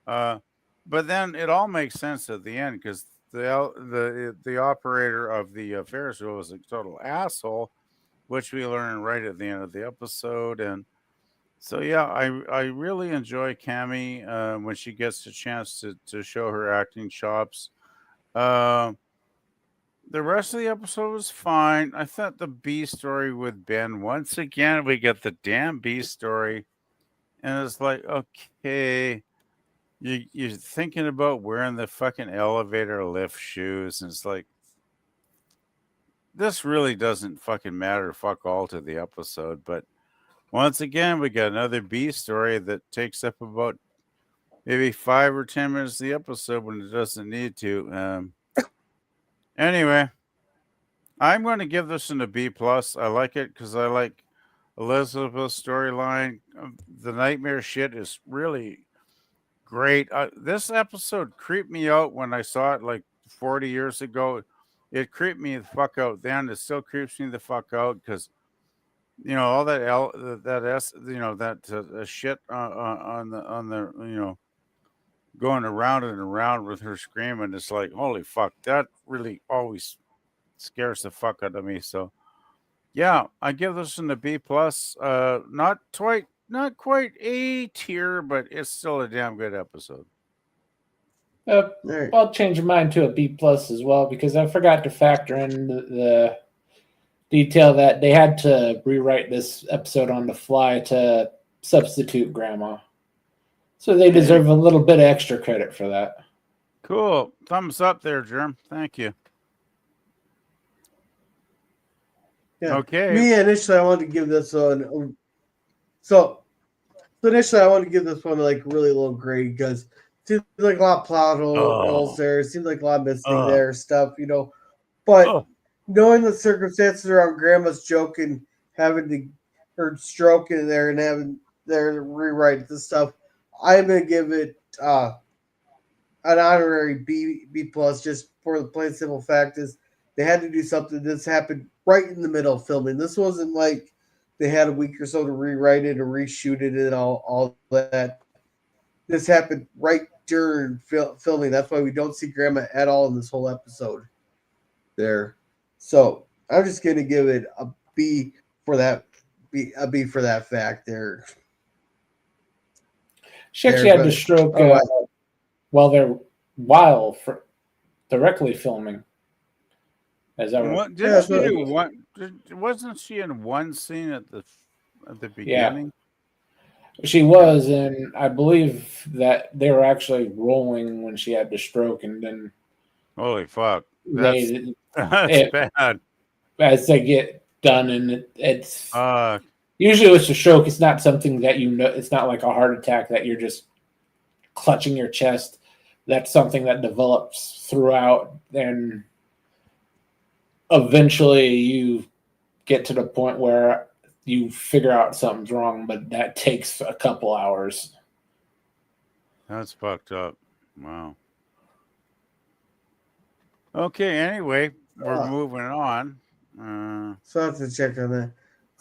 But then it all makes sense at the end, because the operator of the Ferris Wheel was a total asshole, which we learn right at the end of the episode. And so yeah, I really enjoy Cammy when she gets a chance to show her acting chops. The rest of the episode was fine. I thought the B story with Ben, once again we get the damn B story, and it's like, okay. You're thinking about wearing the fucking elevator lift shoes, and it's like, this really doesn't fucking matter fuck all to the episode, but Once again, we got another B story that takes up about maybe 5 or 10 minutes of the episode when it doesn't need to. Anyway, I'm going to give this a B plus. I like it because I like Elizabeth's storyline. The nightmare shit is really great. This episode creeped me out when I saw it like 40 years ago. It creeped me the fuck out then. It still creeps me the fuck out because all that shit on the going around and around with her screaming. It's like, holy fuck, that really always scares the fuck out of me. So yeah, I give this a B plus. Not quite A tier, but it's still a damn good episode. I'll change mine to a B plus as well because I forgot to factor in the detail that they had to rewrite this episode on the fly to substitute Grandma. So they deserve a little bit of extra credit for that. Cool. Thumbs up there, Germ. Thank you. Yeah. Okay. Me initially, I wanted to give this one. So initially, I wanted to give this one like really low grade because it seems like a lot of plot holes there. It seems like a lot missing there stuff, But knowing the circumstances around Grandma's joking, having her stroking there and having their rewrite this stuff, I'm gonna give it an honorary B plus just for the plain simple fact is they had to do something. This happened right in the middle of filming. This wasn't like they had a week or so to rewrite it or reshoot it and all that. This happened right during filming. That's why we don't see Grandma at all in this whole episode there. So I'm just gonna give it a B for that. A B for that fact there. She actually had to stroke while directly filming. As I wasn't she in one scene at the beginning? Yeah. She was, and I believe that they were actually rolling when she had the stroke, and then holy fuck, that's bad. As they get done, and it's usually with a stroke, it's not something that it's not like a heart attack that you're just clutching your chest. That's something that develops throughout, and eventually you get to the point where you figure out something's wrong, but that takes a couple hours. That's fucked up. Wow. Okay, anyway, we're moving on. So I have to check on that.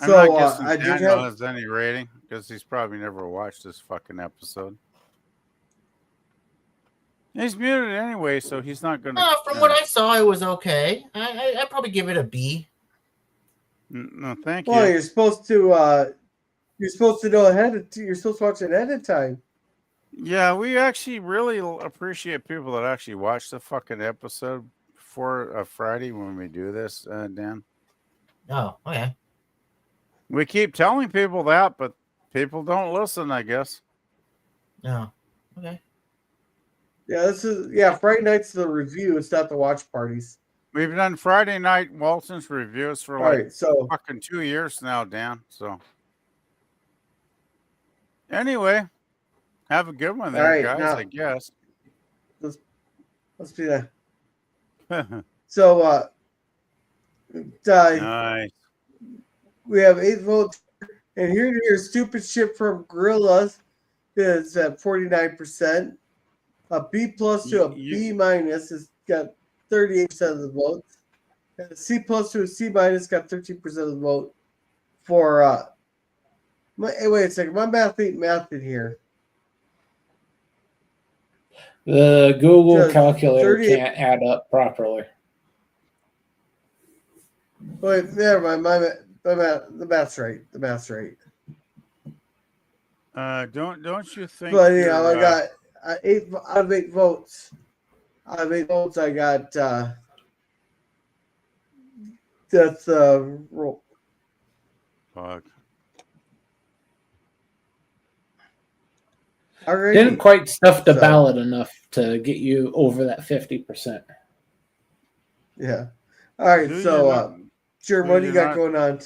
I'm not guessing Daniel has any rating because he's probably never watched this fucking episode. He's muted anyway, so he's not going to. From what I saw, it was okay. I'd probably give it a B. No, thank you. Well, you're supposed to know ahead. You're supposed to watch it ahead of time. Yeah, we actually really appreciate people that actually watch the fucking episode before Friday when we do this, Dan. Oh, okay. We keep telling people that, but people don't listen, I guess. Oh, okay. Yeah, Friday night's the review. It's not the watch parties. We've done Friday night Waltons reviews for fucking 2 years now, Dan. So anyway, have a good one there, guys. Now, I guess. Let's do that. So, nice. We have 8 votes, and here to hear stupid shit from Gorillas is at 49%. A B plus to a B minus has got 38% of the votes. And a C plus to a C minus got 13% of the vote. For wait a second, my math ain't mathing here. The Google calculator can't add up properly. Wait, never mind. The math's right. The math's right. Don't you think? But I got 8 out of 8 votes. Out of 8 votes, I got that's roll. Fuck. Alrighty. Didn't quite stuff the ballot enough to get you over that 50%. Yeah. All right. Sure. What do you got going on?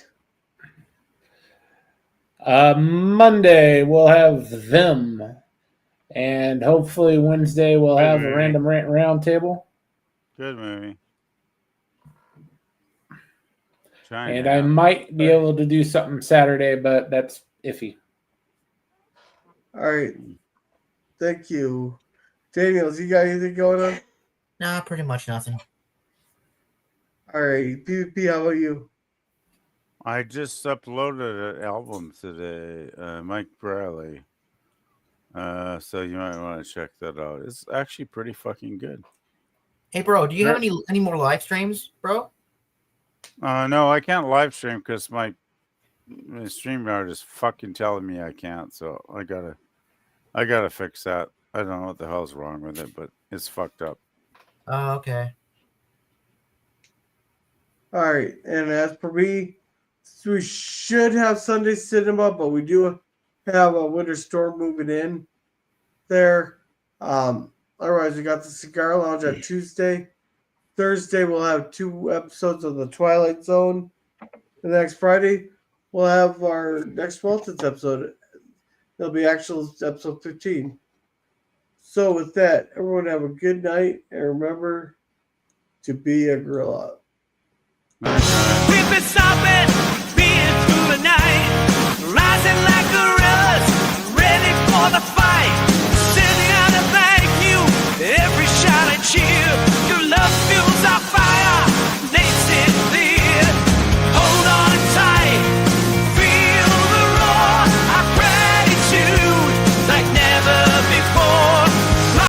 Monday we'll have them, and hopefully Wednesday we'll have a random rant roundtable. Good movie. And I might be able to do something Saturday, but that's iffy. All right. Thank you. Daniels, you got anything going on? Nah, pretty much nothing. All right. PvP, how about you? I just uploaded an album today, Mike Bradley. So you might want to check that out. It's actually pretty fucking good. Hey, bro, do you have any more live streams, bro? No, I can't live stream because my StreamYard is fucking telling me I can't. So I gotta fix that. I don't know what the hell's wrong with it, but it's fucked up. Oh, okay. All right. And as per me, we should have Sunday cinema, but we do have a winter storm moving in there. Otherwise, we got the Cigar Lounge on Tuesday. Thursday, we'll have 2 episodes of The Twilight Zone. The next Friday, we'll have our next Waltons episode. It'll be actual episode 15. So with that, everyone have a good night, and remember to be a gorilla. We've been stopping, being through the night, rising like a